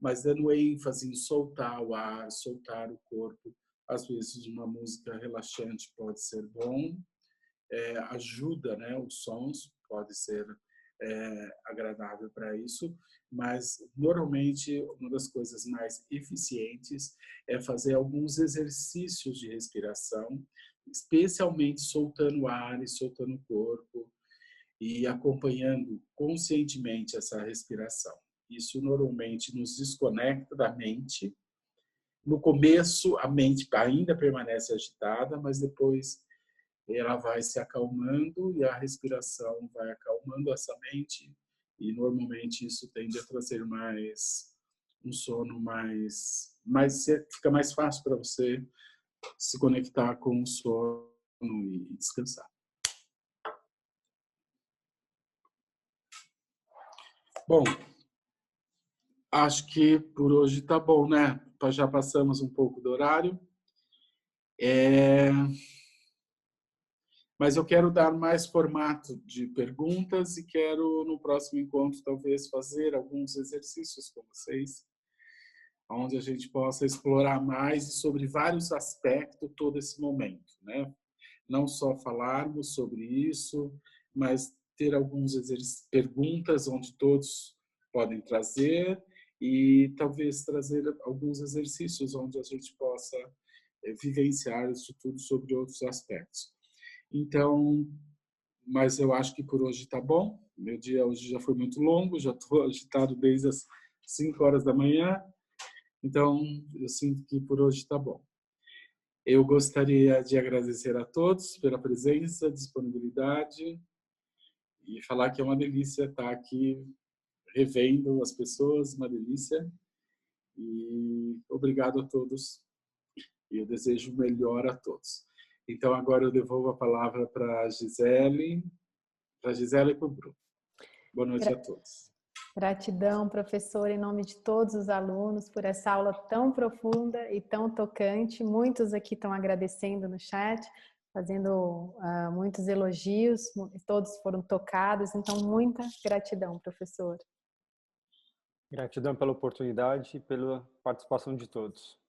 [SPEAKER 1] mas dando ênfase em soltar o ar, soltar o corpo. Às vezes uma música relaxante pode ser bom, ajuda, né? Os sons pode ser agradável para isso, mas normalmente uma das coisas mais eficientes é fazer alguns exercícios de respiração, especialmente soltando o ar e soltando o corpo e acompanhando conscientemente essa respiração. Isso normalmente nos desconecta da mente. No começo, a mente ainda permanece agitada, mas depois ela vai se acalmando e a respiração vai acalmando essa mente, e normalmente isso tende a trazer mais um sono fica mais fácil para você se conectar com o sono e descansar. Bom, acho que por hoje tá bom, né? Já passamos um pouco do horário. Mas eu quero dar mais formato de perguntas e quero, no próximo encontro, talvez fazer alguns exercícios com vocês, onde a gente possa explorar mais sobre vários aspectos todo esse momento, né? Não só falarmos sobre isso, mas ter algumas perguntas onde todos podem trazer e talvez trazer alguns exercícios onde a gente possa vivenciar isso tudo sobre outros aspectos. Então, mas eu acho que por hoje está bom. Meu dia hoje já foi muito longo, já estou agitado desde as 5 horas da manhã. Então, eu sinto que por hoje está bom. Eu gostaria de agradecer a todos pela presença, disponibilidade e falar que é uma delícia estar aqui revendo as pessoas, uma delícia. E obrigado a todos. E eu desejo o melhor a todos. Então, agora eu devolvo a palavra para a Gisele e para o Bruno. Boa noite a todos.
[SPEAKER 2] Gratidão, professor, em nome de todos os alunos, por essa aula tão profunda e tão tocante. Muitos aqui estão agradecendo no chat, fazendo muitos elogios, todos foram tocados, então muita gratidão, professor.
[SPEAKER 4] Gratidão pela oportunidade e pela participação de todos.